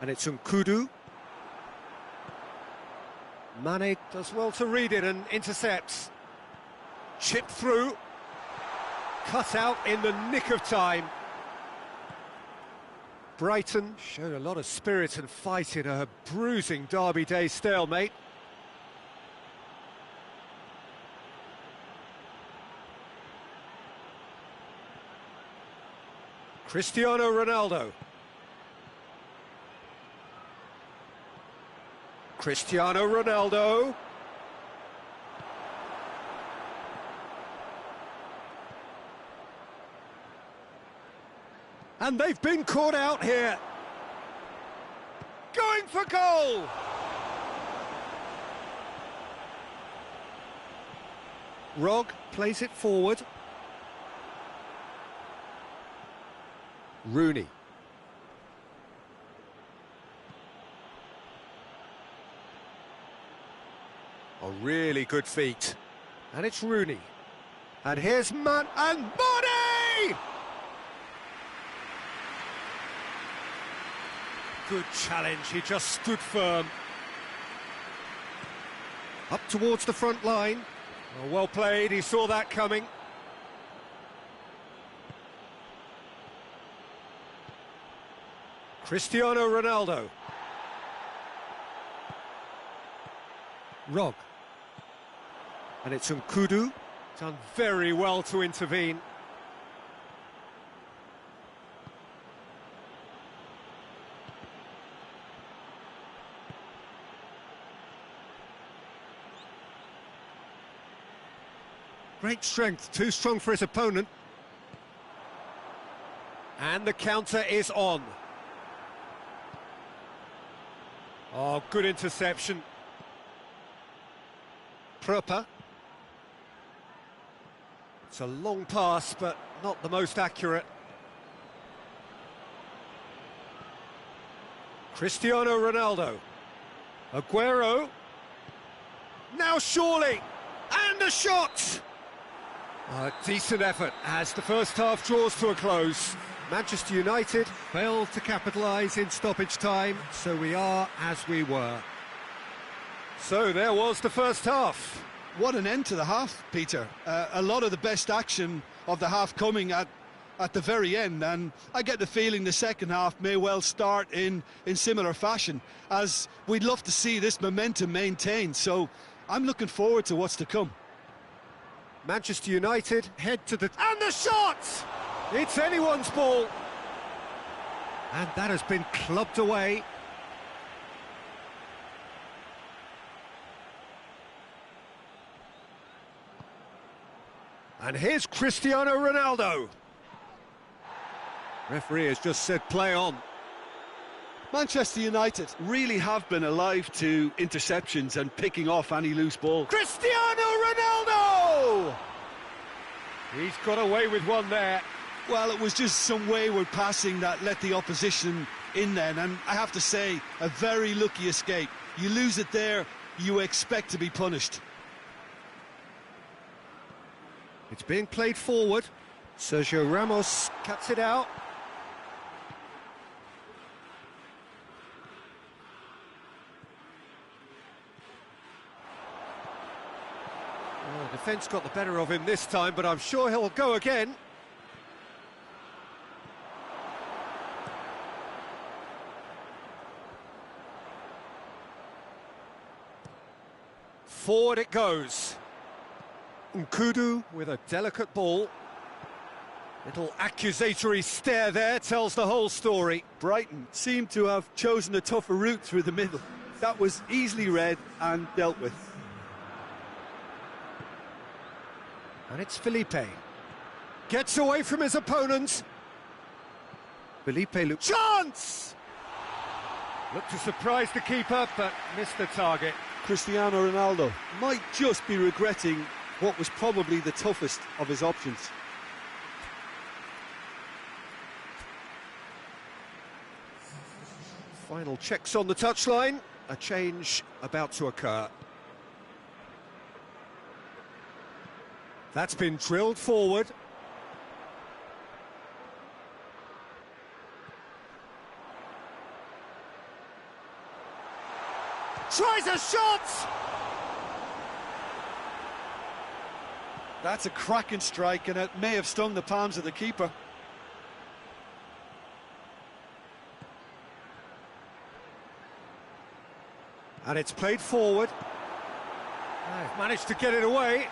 And it's Nkudu. Mane does well to read it and intercepts. Chip through. Cut out in the nick of time. Brighton showed a lot of spirit and fight in a bruising Derby Day stalemate. Cristiano Ronaldo. Cristiano Ronaldo. And they've been caught out here. Going for goal! Rog plays it forward. Rooney. A really good feat. And it's Rooney. And here's Man and Mane! Good challenge, he just stood firm. Up towards the front line. Oh, well played, he saw that coming. Cristiano Ronaldo. Rog. And it's Nkudu. Done very well to intervene. Great strength, too strong for his opponent. And the counter is on. Oh, good interception. Proper. It's a long pass, but not the most accurate. Cristiano Ronaldo. Aguero. Now surely. And a shot! A decent effort as the first half draws to a close. Manchester United failed to capitalise in stoppage time, so we are as we were. So there was the first half. What an end to the half, Peter. A lot of the best action of the half coming at the very end, and I get the feeling the second half may well start in similar fashion, as we'd love to see this momentum maintained, so I'm looking forward to what's to come. Manchester United head to the... And the shot! It's anyone's ball. And that has been clubbed away. And here's Cristiano Ronaldo. Referee has just said play on. Manchester United really have been alive to interceptions and picking off any loose ball. Cristiano Ronaldo! He's got away with one there. Well, it was just some wayward passing that let the opposition in then, and I have to say, a very lucky escape. You lose it there, you expect to be punished. It's being played forward. Sergio Ramos cuts it out. Oh, defence got the better of him this time, but I'm sure he'll go again. Forward it goes. Nkudu with a delicate ball. Little accusatory stare there tells the whole story. Brighton seemed to have chosen a tougher route through the middle. That was easily read and dealt with. And it's Felipe. Gets away from his opponent. Felipe looks... Chance! Looked to surprise the keeper, but missed the target. Cristiano Ronaldo might just be regretting what was probably the toughest of his options. Final checks on the touchline. A change about to occur. That's been drilled forward. Tries a shot! That's a cracking strike, and it may have stung the palms of the keeper. And it's played forward. They've managed to get it away.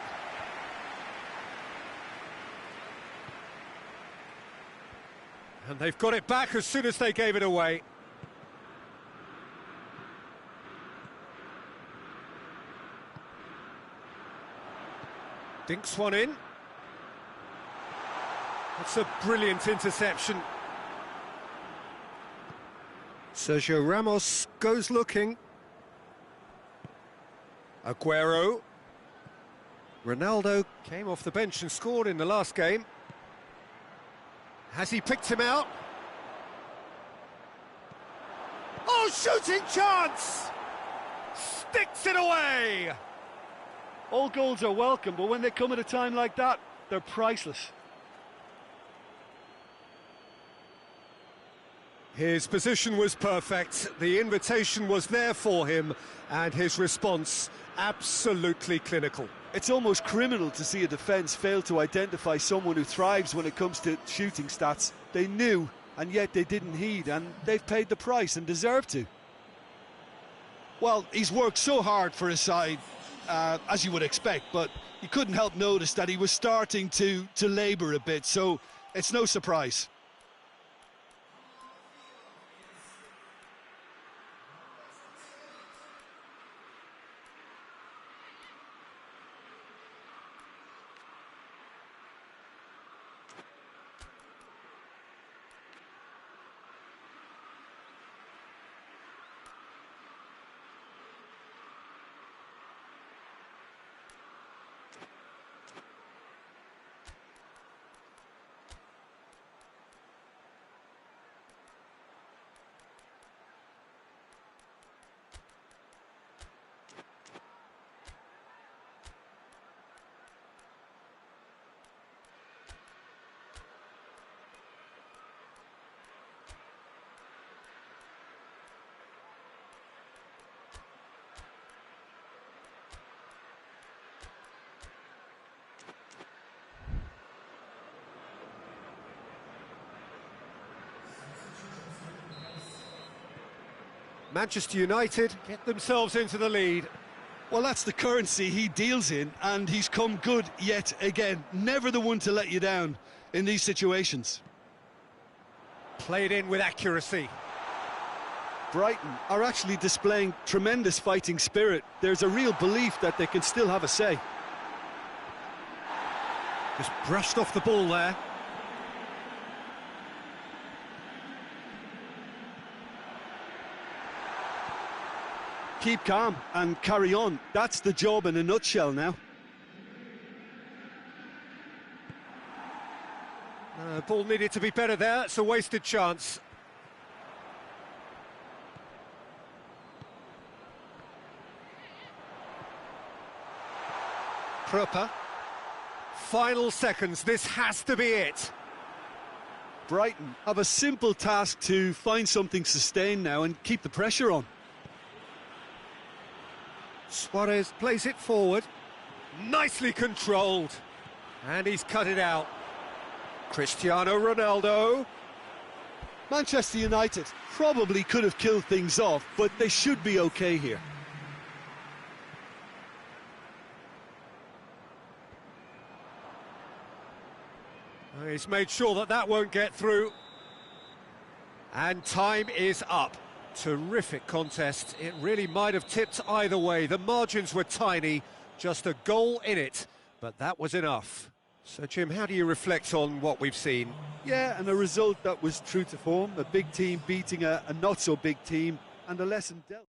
And they've got it back as soon as they gave it away. Dinks one in. That's a brilliant interception. Sergio Ramos goes looking. Aguero. Ronaldo came off the bench and scored in the last game. Has he picked him out? Oh, shooting chance! Sticks it away! All goals are welcome, but when they come at a time like that, they're priceless. His position was perfect, the invitation was there for him, and his response absolutely clinical. It's almost criminal to see a defence fail to identify someone who thrives when it comes to shooting stats. They knew, and yet they didn't heed, and they've paid the price and deserve to. Well, he's worked so hard for his side, as you would expect, but you couldn't help notice that he was starting to labour a bit, so it's no surprise. Manchester United get themselves into the lead. Well, that's the currency he deals in, and he's come good yet again. Never the one to let you down in these situations. Played in with accuracy. Brighton are actually displaying tremendous fighting spirit. There's a real belief that they can still have a say. Just brushed off the ball there. Keep calm and carry on. That's the job in a nutshell now. Ball needed to be better there. It's a wasted chance. Proper. Final seconds. This has to be it. Brighton have a simple task to find something sustained now and keep the pressure on. Suarez plays it forward. Nicely controlled. And he's cut it out. Cristiano Ronaldo. Manchester United probably could have killed things off, but they should be okay here. He's made sure that that won't get through. And time is up. Terrific contest. It really might have tipped either way. The margins were tiny, just a goal in it, but that was enough. So, Jim, how do you reflect on what we've seen? Yeah, and a result that was true to form. A big team beating a not-so-big team, and a lesson dealt.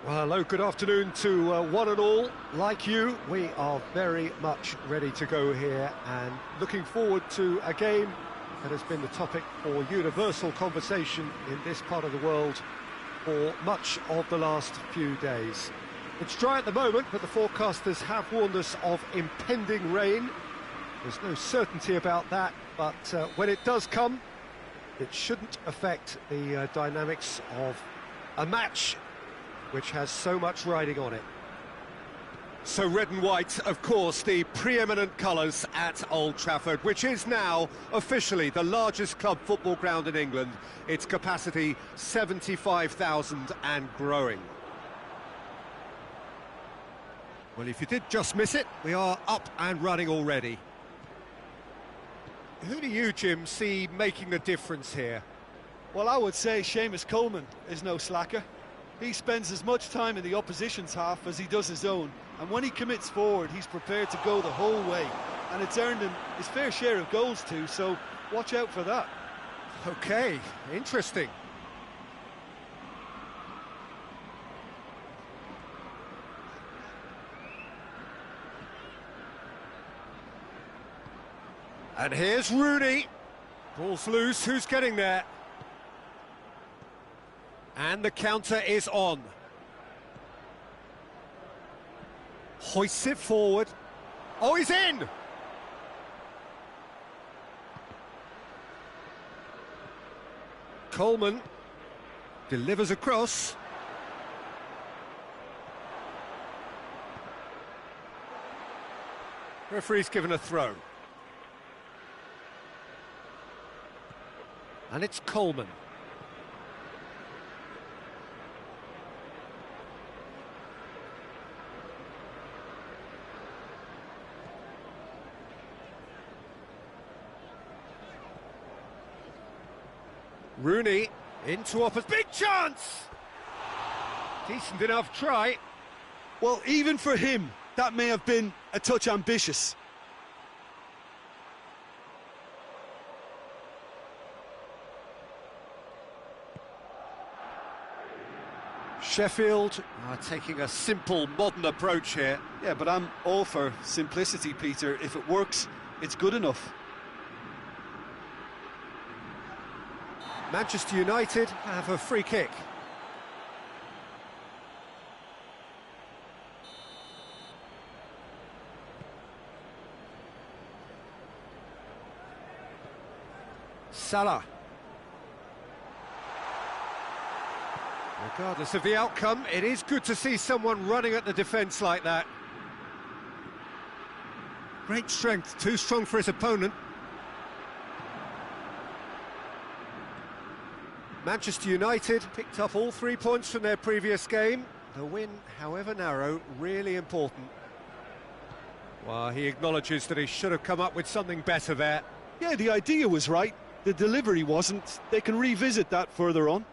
Well, hello, good afternoon to one and all. Like you, we are very much ready to go here and looking forward to a game that has been the topic for universal conversation in this part of the world for much of the last few days. It's dry at the moment, but the forecasters have warned us of impending rain. There's no certainty about that, but when it does come, it shouldn't affect the dynamics of a match which has so much riding on it. So red and white, of course, the preeminent colours at Old Trafford, which is now officially the largest club football ground in England. Its capacity 75,000 and growing. Well, if you did just miss it, we are up and running already. Who do you, Jim, see making the difference here? Well, I would say Seamus Coleman is no slacker. He spends as much time in the opposition's half as he does his own, and when he commits forward, he's prepared to go the whole way, and it's earned him his fair share of goals too, so watch out for that. Okay, interesting. And here's Rooney. Ball's loose, who's getting there? And the counter is on. Hoists it forward. Oh, he's in! Coleman delivers across. Referee's given a throw. And it's Coleman. Rooney into offers, big chance! Decent enough try. Well, even for him, that may have been a touch ambitious. Sheffield are taking a simple, modern approach here. Yeah, but I'm all for simplicity, Peter. If it works, it's good enough. Manchester United have a free kick. Salah. Regardless of the outcome, it is good to see someone running at the defence like that. Great strength, too strong for his opponent. Manchester United picked up all 3 points from their previous game. The win, however narrow, really important. Well, he acknowledges that he should have come up with something better there. Yeah, the idea was right. The delivery wasn't. They can revisit that further on.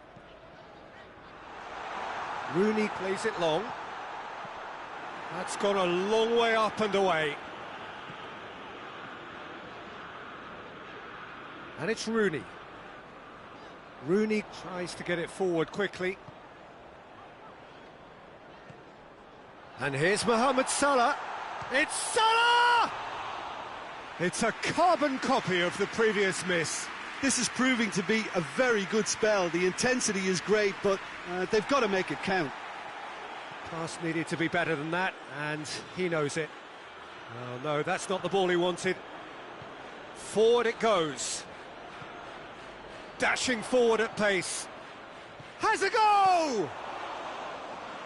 Rooney plays it long. That's gone a long way up and away. And it's Rooney. Rooney tries to get it forward quickly. And here's Mohamed Salah. It's Salah! It's a carbon copy of the previous miss. This is proving to be a very good spell. The intensity is great, but they've got to make it count. Pass needed to be better than that, and he knows it. Oh no, that's not the ball he wanted. Forward it goes. Dashing forward at pace. Has a go!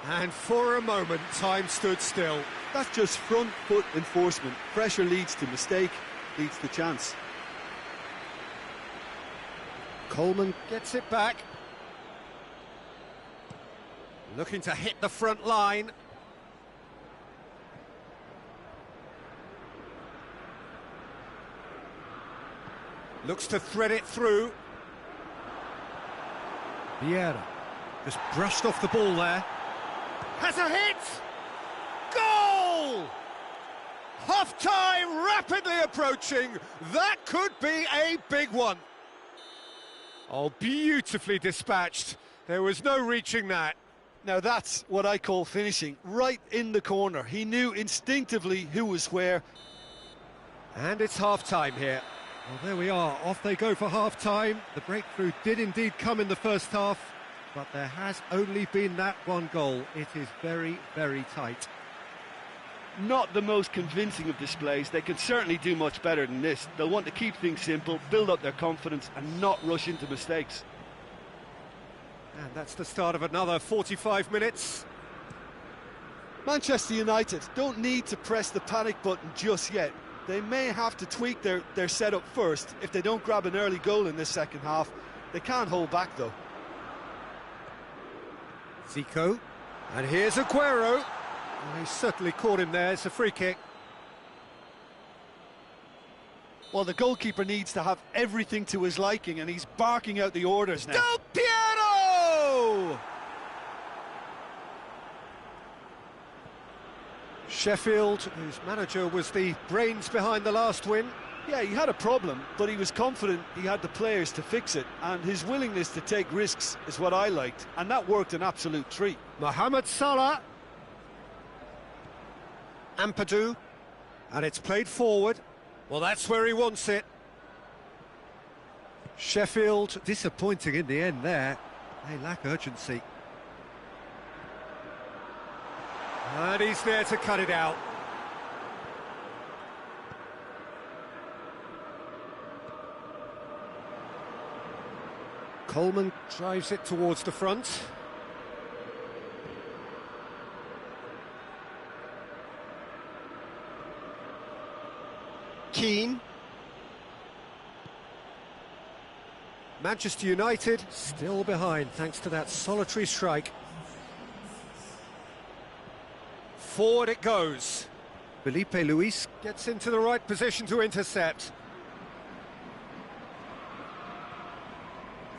And for a moment, time stood still. That's just front foot enforcement. Pressure leads to mistake, leads to chance. Coleman gets it back. Looking to hit the front line. Looks to thread it through. Vieira just brushed off the ball there. Has a hit! Goal! Half-time rapidly approaching. That could be a big one. Oh, beautifully dispatched. There was no reaching that. Now that's what I call finishing, right in the corner. He knew instinctively who was where. And it's half-time here. Well, there we are, off they go for half-time. The breakthrough did indeed come in the first half, but there has only been that one goal. It is very, very tight. Not the most convincing of displays. They can certainly do much better than this. They'll want to keep things simple, build up their confidence and not rush into mistakes. And that's the start of another 45 minutes. Manchester United don't need to press the panic button just yet. They may have to tweak their setup first. If they don't grab an early goal in this second half, they can't hold back though. Zico, and here's Aguero. Well, he certainly caught him there. It's a free kick. Well, the goalkeeper needs to have everything to his liking, and he's barking out the orders now. Del Piero! Sheffield, whose manager was the brains behind the last win. Yeah, he had a problem, but he was confident he had the players to fix it, and his willingness to take risks is what I liked, and that worked an absolute treat. Mohamed Salah. Ampadu, and it's played forward. Well, that's where he wants it. Sheffield disappointing in the end there. They lack urgency. And he's there to cut it out. Coleman drives it towards the front. Keane. Manchester United still behind thanks to that solitary strike. Forward it goes. Felipe Luis gets into the right position to intercept.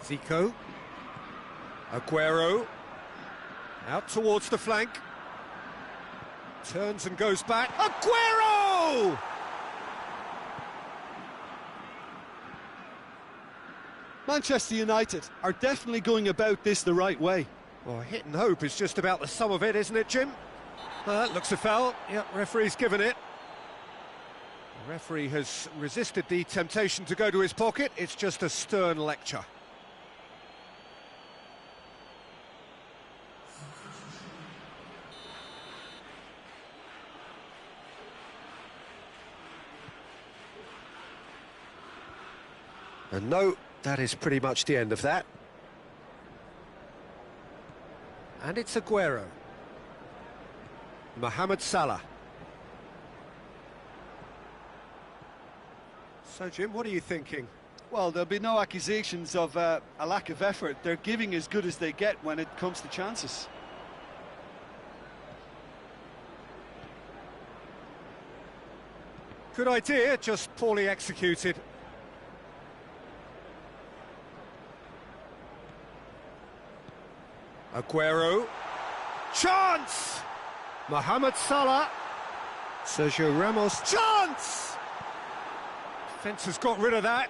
Zico. Aguero. Out towards the flank. Turns and goes back. Aguero! Manchester United are definitely going about this the right way. Well, hit and hope is just about the sum of it, isn't it, Jim? Looks a foul. Yep, referee's given it. The referee has resisted the temptation to go to his pocket. It's just a stern lecture. And no, that is pretty much the end of that. And it's Aguero. Mohamed Salah. So, Jim, what are you thinking? Well, there'll be no accusations of a lack of effort. They're giving as good as they get when it comes to chances. Good idea, just poorly executed. Aguero. Chance! Mohamed Salah. Sergio Ramos. Chance! Defence has got rid of that.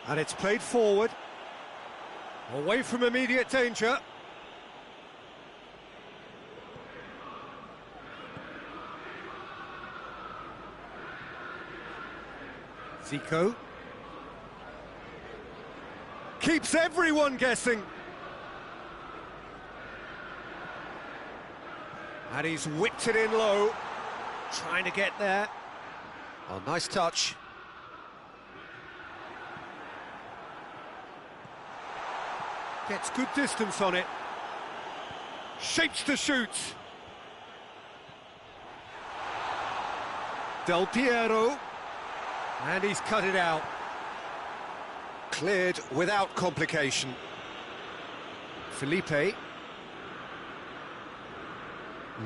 And it's played forward. Away from immediate danger. Zico. Keeps everyone guessing. And he's whipped it in low, trying to get there. Oh, nice touch. Gets good distance on it. Shapes to shoot. Del Piero. And he's cut it out. Cleared without complication. Felipe.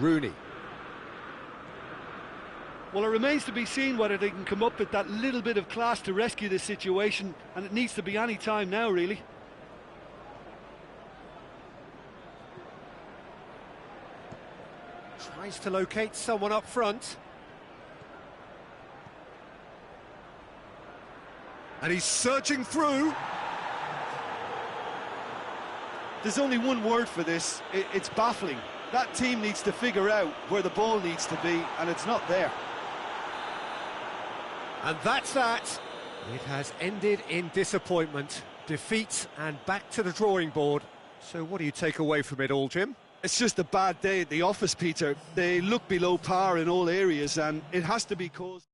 Rooney. Well, it remains to be seen whether they can come up with that little bit of class to rescue this situation, and it needs to be any time now, really. Tries to locate someone up front. And he's searching through. There's only one word for this. It's baffling. That team needs to figure out where the ball needs to be, and it's not there. And that's that. It has ended in disappointment, defeat, and back to the drawing board. So what do you take away from it all, Jim? It's just a bad day at the office, Peter. They look below par in all areas, and it has to be caused.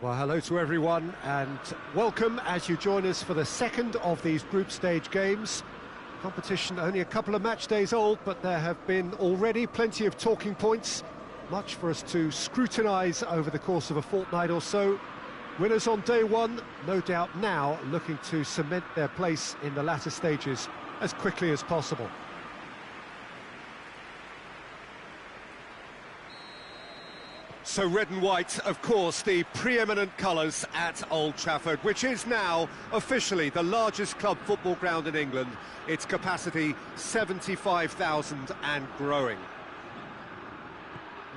Well, hello to everyone and welcome as you join us for the second of these group stage games. Competition only a couple of match days old, but there have been already plenty of talking points, much for us to scrutinise over the course of a fortnight or so. Winners on day one, no doubt now looking to cement their place in the latter stages as quickly as possible. So red and white, of course, the preeminent colours at Old Trafford, which is now officially the largest club football ground in England. Its capacity 75,000 and growing.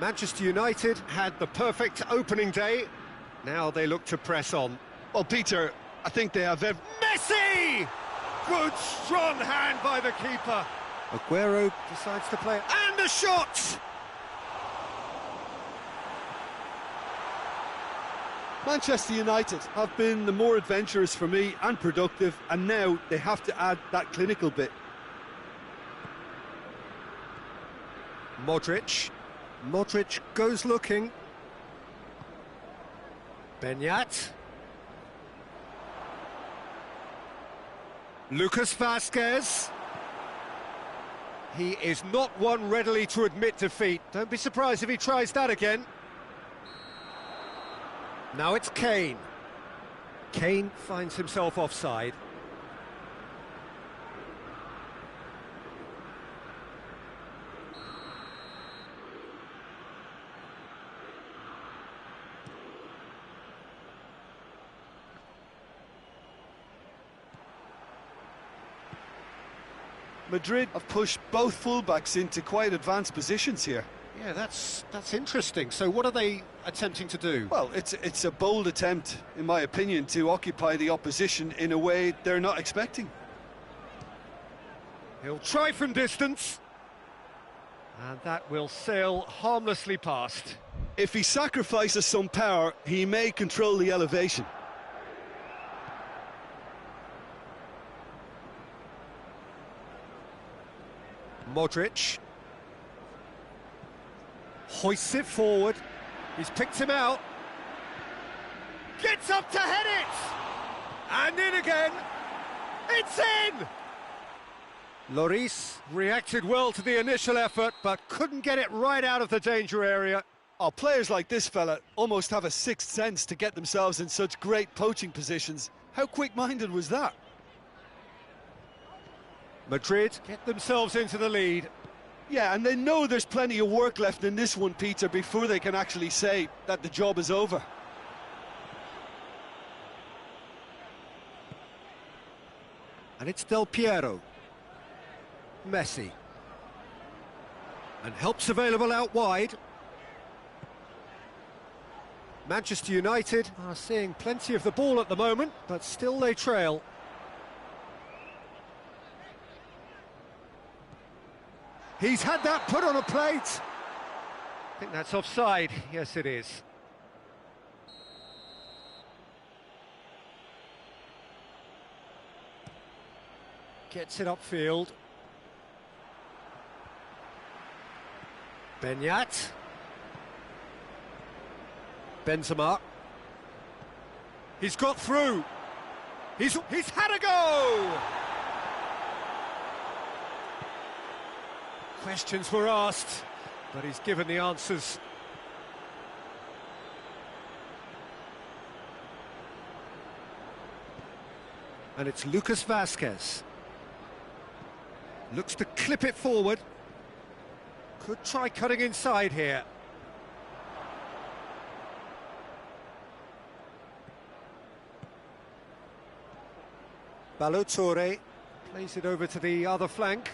Manchester United had the perfect opening day. Now they look to press on. Well, Peter, I think they have Messi! Good strong hand by the keeper. Aguero decides to play it. And the shot! Manchester United have been the more adventurous for me and productive, and now they have to add that clinical bit. Modric goes looking. Beñat. Lucas Vazquez. He is not one readily to admit defeat. Don't be surprised if he tries that again. Now it's Kane. Kane finds himself offside. Madrid have pushed both fullbacks into quite advanced positions here. Yeah, that's interesting. So what are they attempting to do? Well, it's a bold attempt, in my opinion, to occupy the opposition in a way they're not expecting. He'll try from distance. And that will sail harmlessly past. If he sacrifices some power, he may control the elevation. Modric hoists it forward. He's picked him out. Gets up to head it! And in again! It's in! Lloris reacted well to the initial effort, but couldn't get it right out of the danger area. Oh, players like this fella almost have a sixth sense to get themselves in such great poaching positions. How quick-minded was that? Madrid get themselves into the lead. Yeah, and they know there's plenty of work left in this one, Peter, before they can actually say that the job is over. And it's Del Piero. Messi. And help's available out wide. Manchester United are seeing plenty of the ball at the moment, but still they trail. He's had that put on a plate. I think that's offside. Yes, it is. Gets it upfield. Benyat. Benzema. He's got through. He's had a go! Questions were asked, but he's given the answers. And it's Lucas Vazquez. Looks to clip it forward. Could try cutting inside here. Ballo-Touré plays it over to the other flank.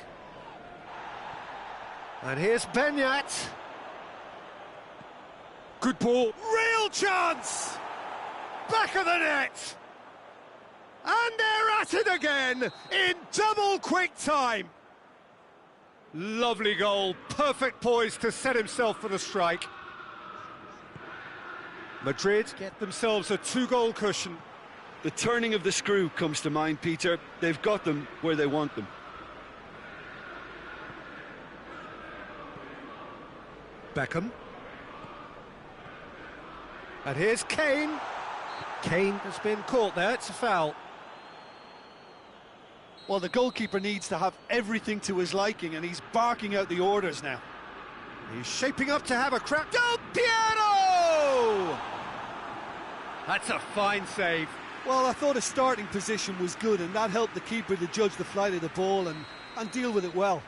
And here's Benyat. Good ball. Real chance! Back of the net! And they're at it again in double quick time. Lovely goal. Perfect poise to set himself for the strike. Madrid get themselves a two-goal cushion. The turning of the screw comes to mind, Peter. They've got them where they want them. Beckham. And here's Kane. Kane has been caught there, it's a foul. Well, the goalkeeper needs to have everything to his liking, and he's barking out the orders now. He's shaping up to have a crack. Del Piero! That's a fine save. Well, I thought his starting position was good, and that helped the keeper to judge the flight of the ball and deal with it well.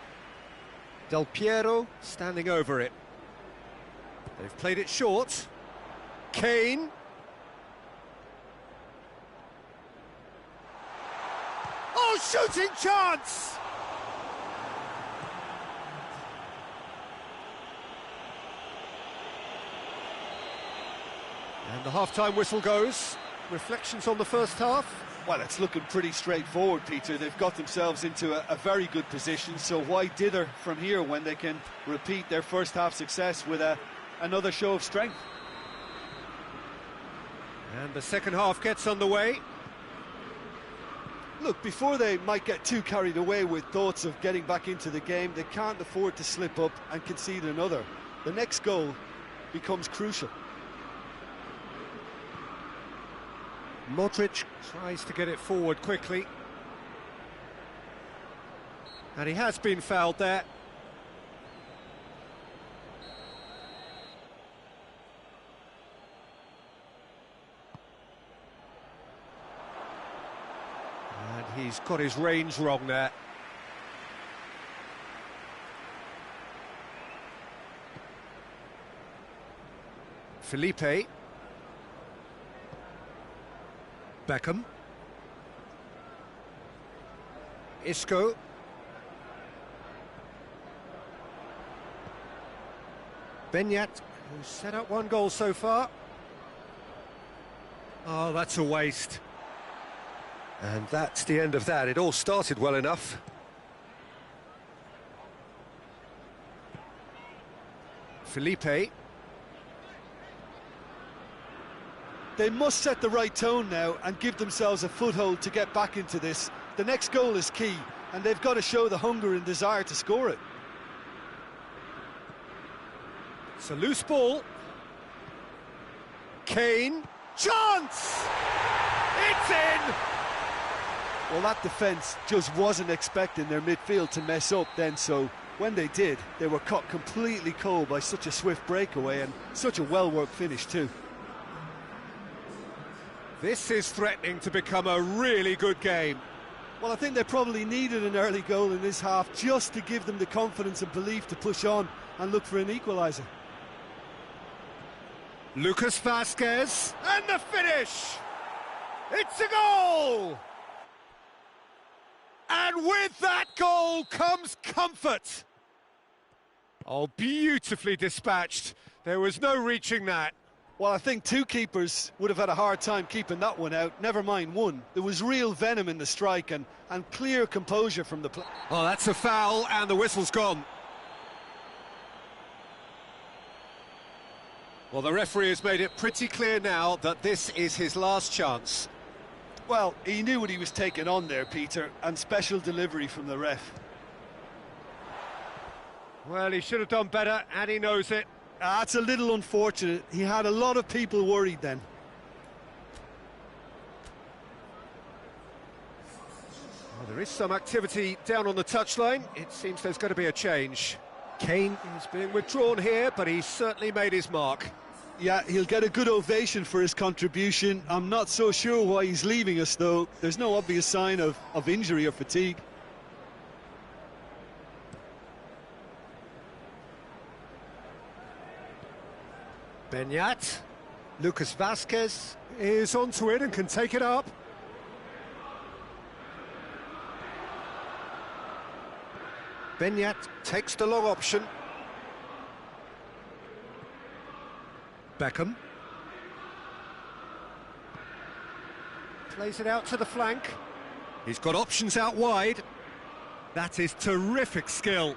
Del Piero standing over it. They've played it short. Kane. Oh, shooting chance! And the half-time whistle goes. Reflections on the first half? Well, it's looking pretty straightforward, Peter. They've got themselves into a very good position, so why dither from here when they can repeat their first half success with another show of strength? And the second half gets underway. Look, before they might get too carried away with thoughts of getting back into the game, they can't afford to slip up and concede another. The next goal becomes crucial. Modric tries to get it forward quickly. And he has been fouled there. And he's got his range wrong there. Felipe. Beckham. Isco. Benyat, who's set up one goal so far. Oh, that's a waste. And that's the end of that. It all started well enough. Felipe. They must set the right tone now and give themselves a foothold to get back into this. The next goal is key, and they've got to show the hunger and desire to score it. It's a loose ball. Kane. Chance! It's in! Well, that defence just wasn't expecting their midfield to mess up then, so when they did, they were caught completely cold by such a swift breakaway and such a well-worked finish too. This is threatening to become a really good game. Well, I think they probably needed an early goal in this half just to give them the confidence and belief to push on and look for an equaliser. Lucas Vazquez, and the finish! It's a goal! And with that goal comes comfort. Oh, beautifully dispatched. There was no reaching that. Well, I think two keepers would have had a hard time keeping that one out, never mind one. There was real venom in the strike and clear composure from the play. Oh, that's a foul, and the whistle's gone. Well, the referee has made it pretty clear now that this is his last chance. Well, he knew what he was taking on there, Peter, and special delivery from the ref. Well, he should have done better, and he knows it. That's a little unfortunate. He had a lot of people worried then. Well, there is some activity down on the touchline. It seems there's going to be a change. Kane is being withdrawn here, but he's certainly made his mark. Yeah, he'll get a good ovation for his contribution. I'm not so sure why he's leaving us, though. There's no obvious sign of injury or fatigue. Benyat. Lucas Vazquez is onto it and can take it up. Benyat takes the long option. Beckham. Plays it out to the flank. He's got options out wide. That is terrific skill.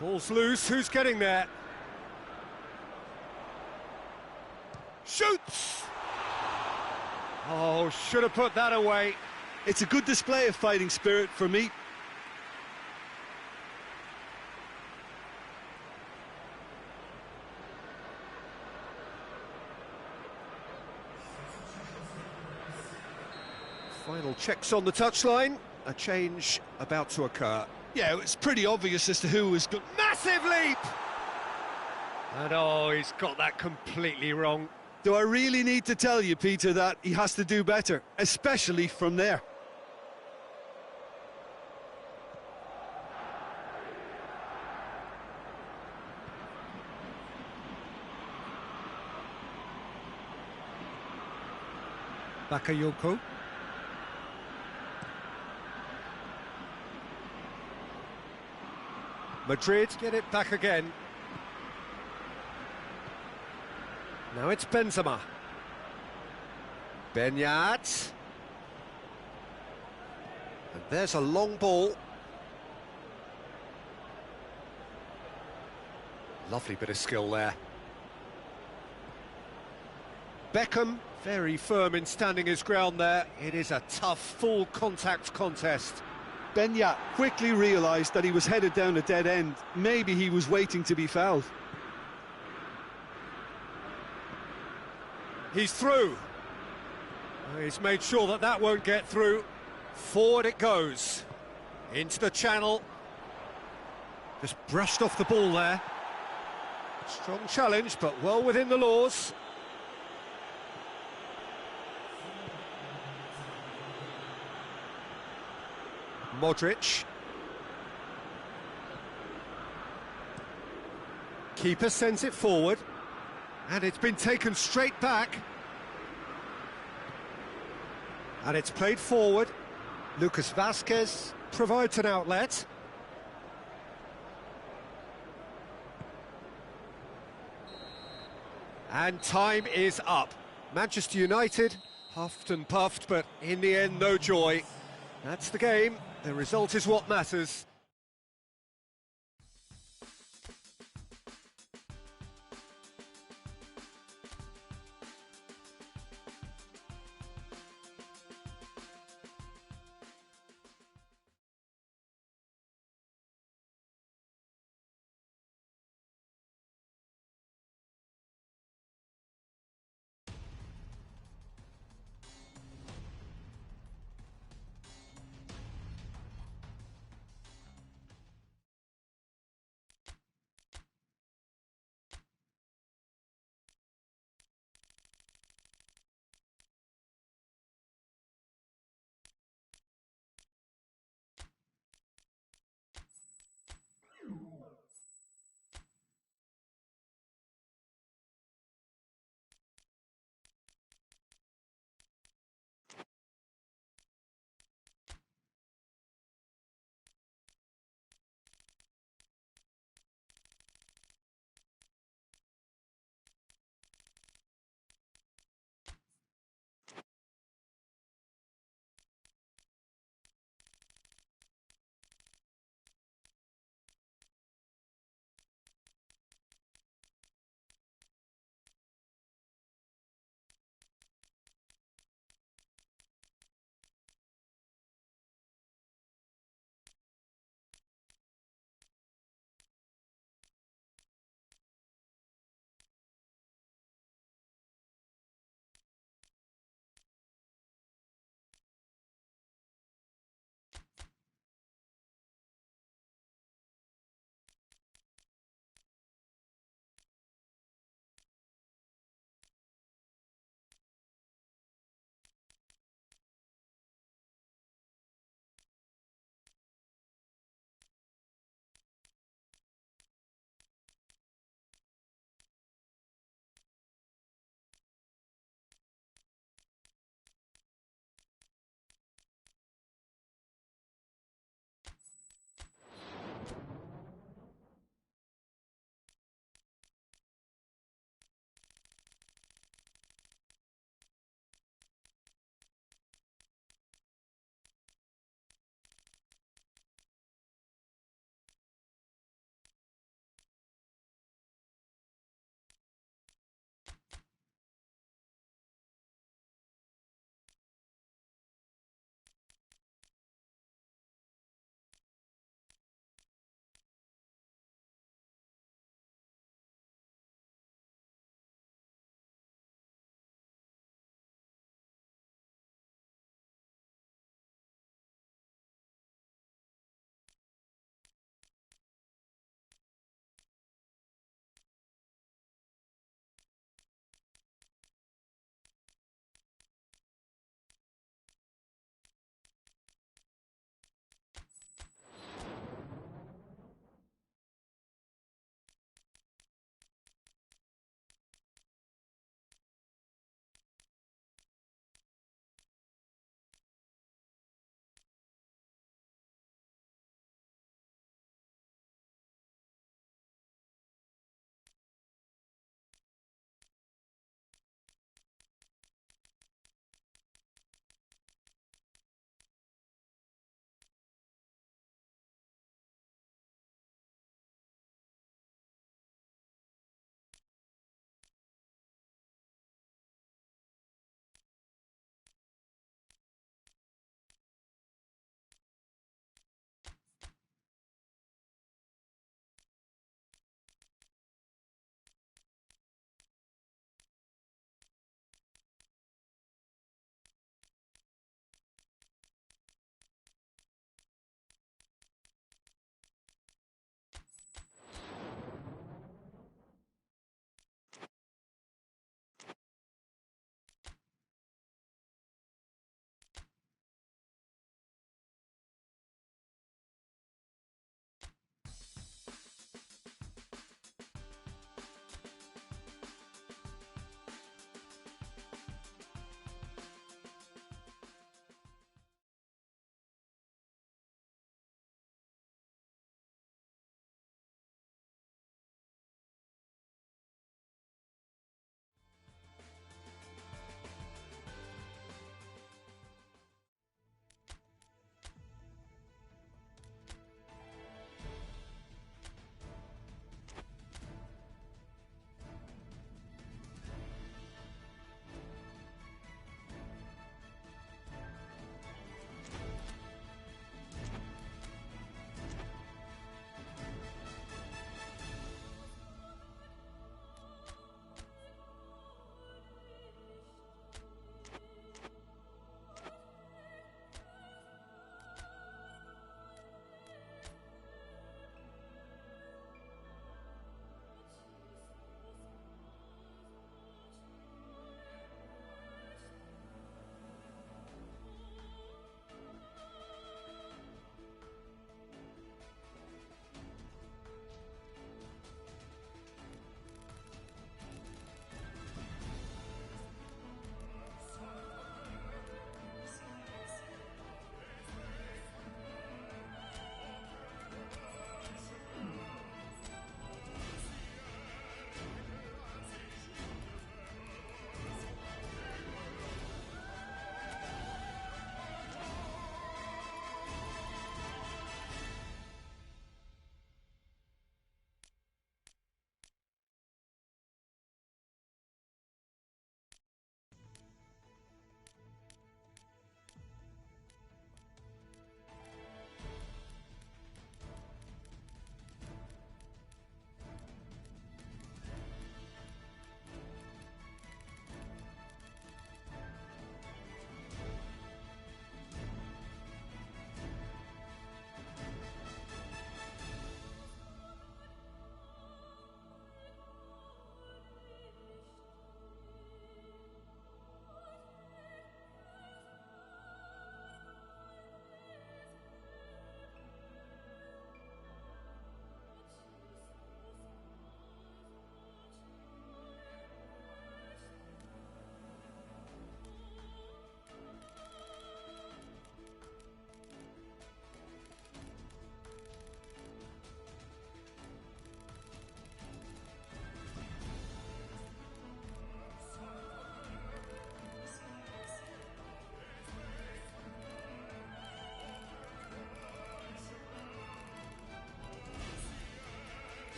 Ball's loose, who's getting there? Shoots! Oh, should have put that away. It's a good display of fighting spirit for me. Final checks on the touchline. A change about to occur. Yeah, it's pretty obvious as to who was good. Massive leap! And oh, he's got that completely wrong. Do I really need to tell you, Peter, that he has to do better, especially from there? Bakayoko. Madrid get it back again. Now it's Benzema. Benyat. And there's a long ball. Lovely bit of skill there. Beckham, very firm in standing his ground there. It is a tough, full contact contest. Benyat quickly realised that he was headed down a dead end. Maybe he was waiting to be fouled. He's through. He's made sure that that won't get through. Forward it goes. Into the channel. Just brushed off the ball there. Strong challenge, but well within the laws. Modric. Keeper sends it forward. And it's been taken straight back. And it's played forward. Lucas Vazquez provides an outlet. And time is up. Manchester United huffed and puffed, but in the end, no joy. That's the game. The result is what matters.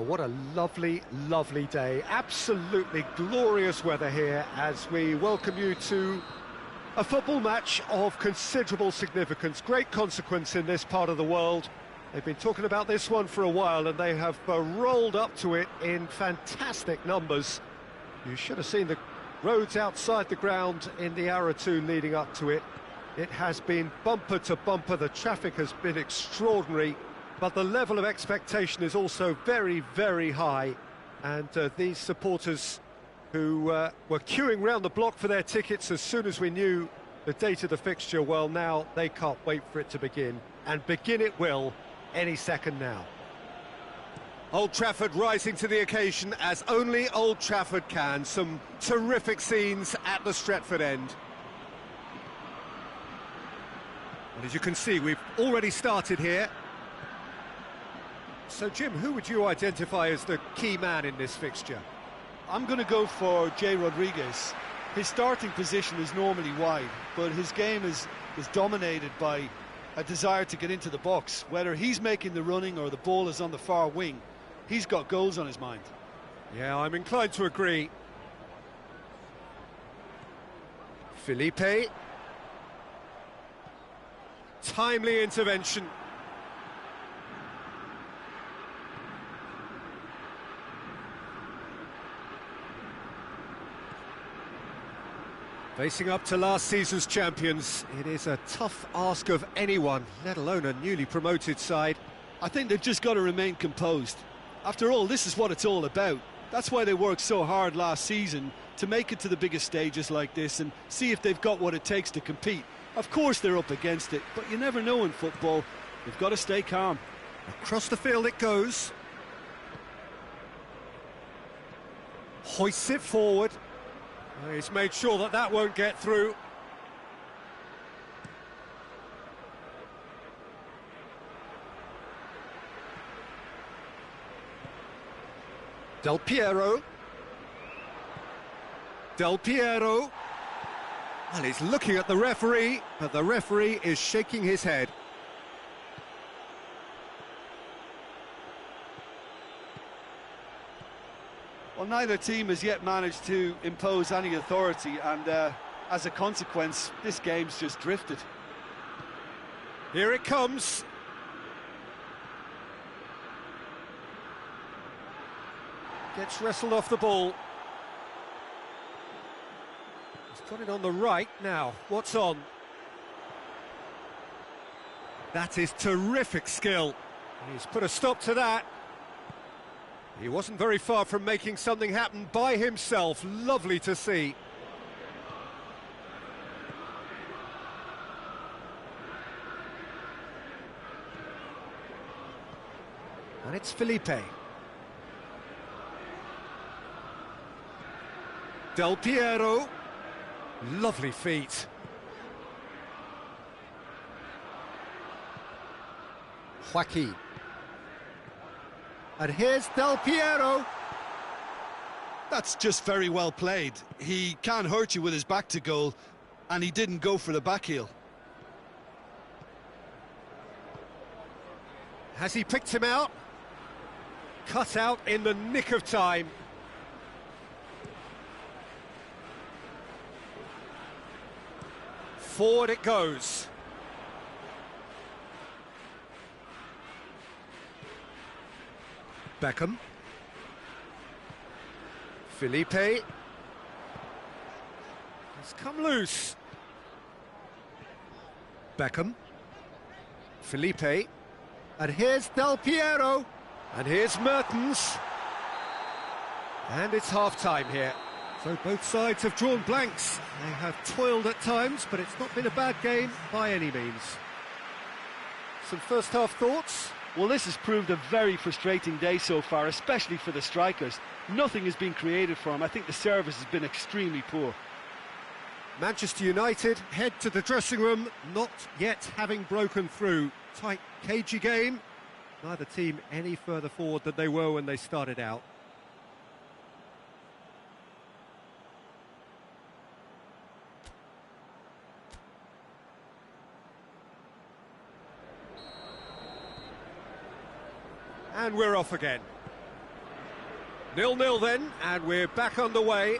Well, what a lovely, lovely day. Absolutely glorious weather here as we welcome you to a football match of considerable significance, great consequence in this part of the world. They've been talking about this one for a while and they have rolled up to it in fantastic numbers. You should have seen the roads outside the ground in the hour or two leading up to it. It has been bumper to bumper, the traffic has been extraordinary, but the level of expectation is also very, very high. And these supporters who were queuing round the block for their tickets as soon as we knew the date of the fixture, well, now they can't wait for it to begin. And begin it will any second now. Old Trafford rising to the occasion as only Old Trafford can. Some terrific scenes at the Stretford end. And as you can see, we've already started here. So, Jim, who would you identify as the key man in this fixture? I'm going to go for Jay Rodriguez. His starting position is normally wide, but his game is dominated by a desire to get into the box. Whether he's making the running or the ball is on the far wing, he's got goals on his mind. Yeah, I'm inclined to agree. Felipe. Timely intervention. Facing up to last season's champions, it is a tough ask of anyone, let alone a newly promoted side. I think they've just got to remain composed. After all, this is what it's all about. That's why they worked so hard last season to make it to the biggest stages like this and see if they've got what it takes to compete. Of course they're up against it, but you never know in football. You've got to stay calm. Across the field it goes. Hoists it forward. He's made sure that that won't get through. Del Piero. Del Piero. Well, he's looking at the referee, but the referee is shaking his head. Well, neither team has yet managed to impose any authority, and as a consequence, this game's just drifted. Here it comes. Gets wrestled off the ball. He's got it on the right now. What's on? That is terrific skill. He's put a stop to that. He wasn't very far from making something happen by himself. Lovely to see. And it's Felipe. Del Piero. Lovely feet. Joaquin. And here's Del Piero. That's just very well played. He can't hurt you with his back to goal, and he didn't go for the back heel. Has he picked him out? Cut out in the nick of time. Forward it goes. Beckham. Felipe. He's come loose. Beckham. Felipe. And here's Del Piero. And here's Mertens. And it's half-time here. So both sides have drawn blanks. They have toiled at times, but it's not been a bad game by any means. Some first-half thoughts? Well, this has proved a very frustrating day so far, especially for the strikers. Nothing has been created for them. I think the service has been extremely poor. Manchester United head to the dressing room, not yet having broken through. Tight, cagey game. Neither team any further forward than they were when they started out. And we're off again. 0-0 then, and we're back underway.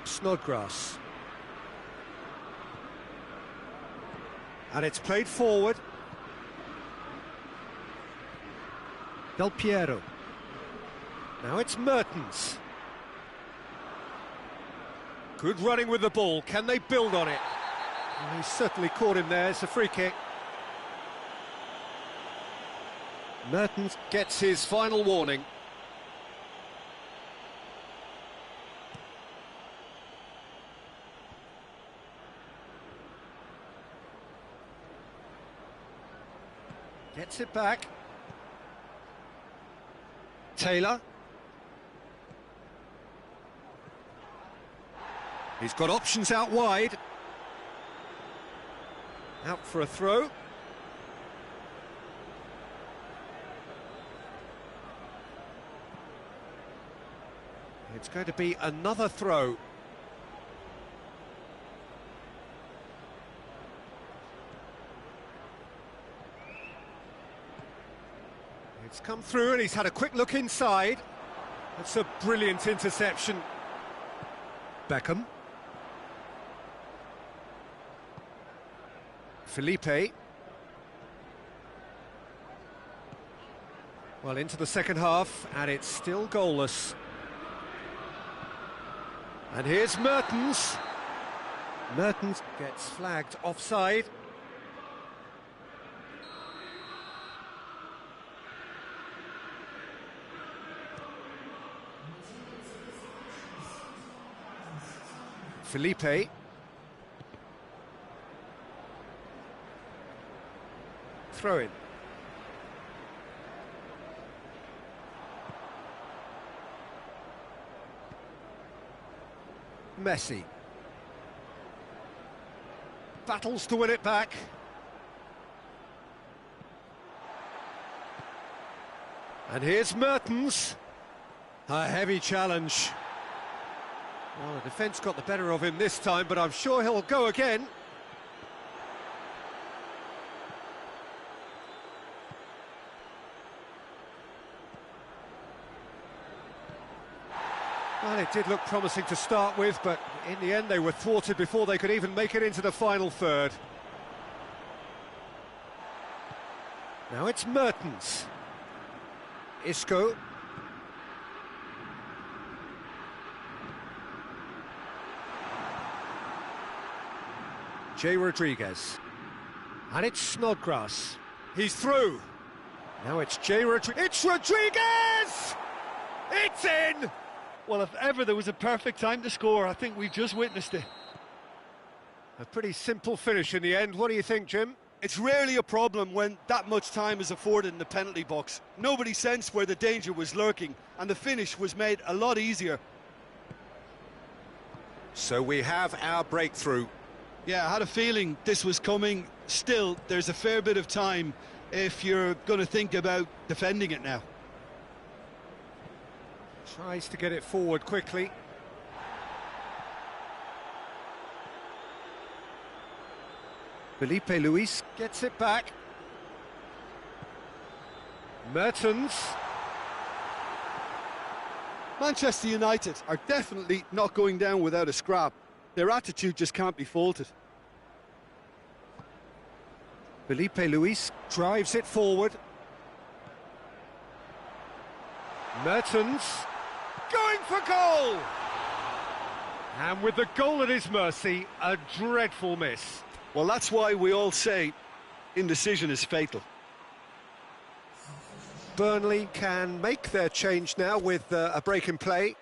Snodgrass. And it's played forward. Del Piero. Now it's Mertens. Good running with the ball. Can they build on it? Well, he's certainly caught him there. It's a free kick. Mertens gets his final warning. Gets it back. Taylor. He's got options out wide. Out for a throw. It's going to be another throw. It's come through and he's had a quick look inside. That's a brilliant interception. Beckham. Felipe. Well, into the second half, and it's still goalless. And here's Mertens. Mertens gets flagged offside. Felipe. Throw in. Messi. Battles to win it back. And here's Mertens. A heavy challenge. Well, the defence got the better of him this time, but I'm sure he'll go again. Well, it did look promising to start with, but in the end they were thwarted before they could even make it into the final third. Now it's Mertens. Isco. Jay Rodriguez. And it's Snodgrass. He's through. Now it's Jay Rodriguez. It's Rodriguez! It's in! Well, if ever there was a perfect time to score, I think we've just witnessed it. A pretty simple finish in the end. What do you think, Jim? It's rarely a problem when that much time is afforded in the penalty box. Nobody sensed where the danger was lurking, and the finish was made a lot easier. So we have our breakthrough. Yeah, I had a feeling this was coming. Still, there's a fair bit of time if you're going to think about defending it now. Tries to get it forward quickly. Felipe Luis gets it back. Mertens. Manchester United are definitely not going down without a scrap. Their attitude just can't be faulted. Felipe Luis drives it forward. Mertens going for goal! And with the goal at his mercy, a dreadful miss. Well, that's why we all say indecision is fatal. Burnley can make their change now with a break in play.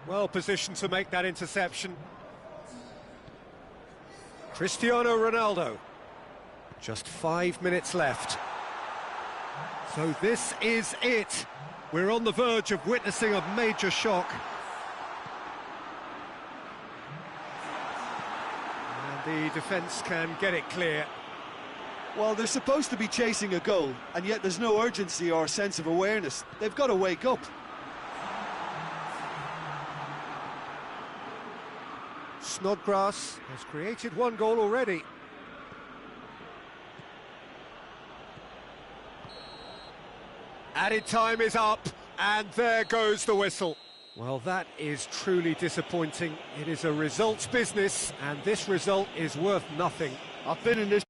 Well positioned to make that interception. Cristiano Ronaldo. Just 5 minutes left. So this is it. We're on the verge of witnessing a major shock. And the defence can get it clear. Well, they're supposed to be chasing a goal, and yet there's no urgency or sense of awareness. They've got to wake up. Snodgrass has created one goal already. Added time is up, and there goes the whistle. Well, that is truly disappointing. It is a results business, and this result is worth nothing. I've been in this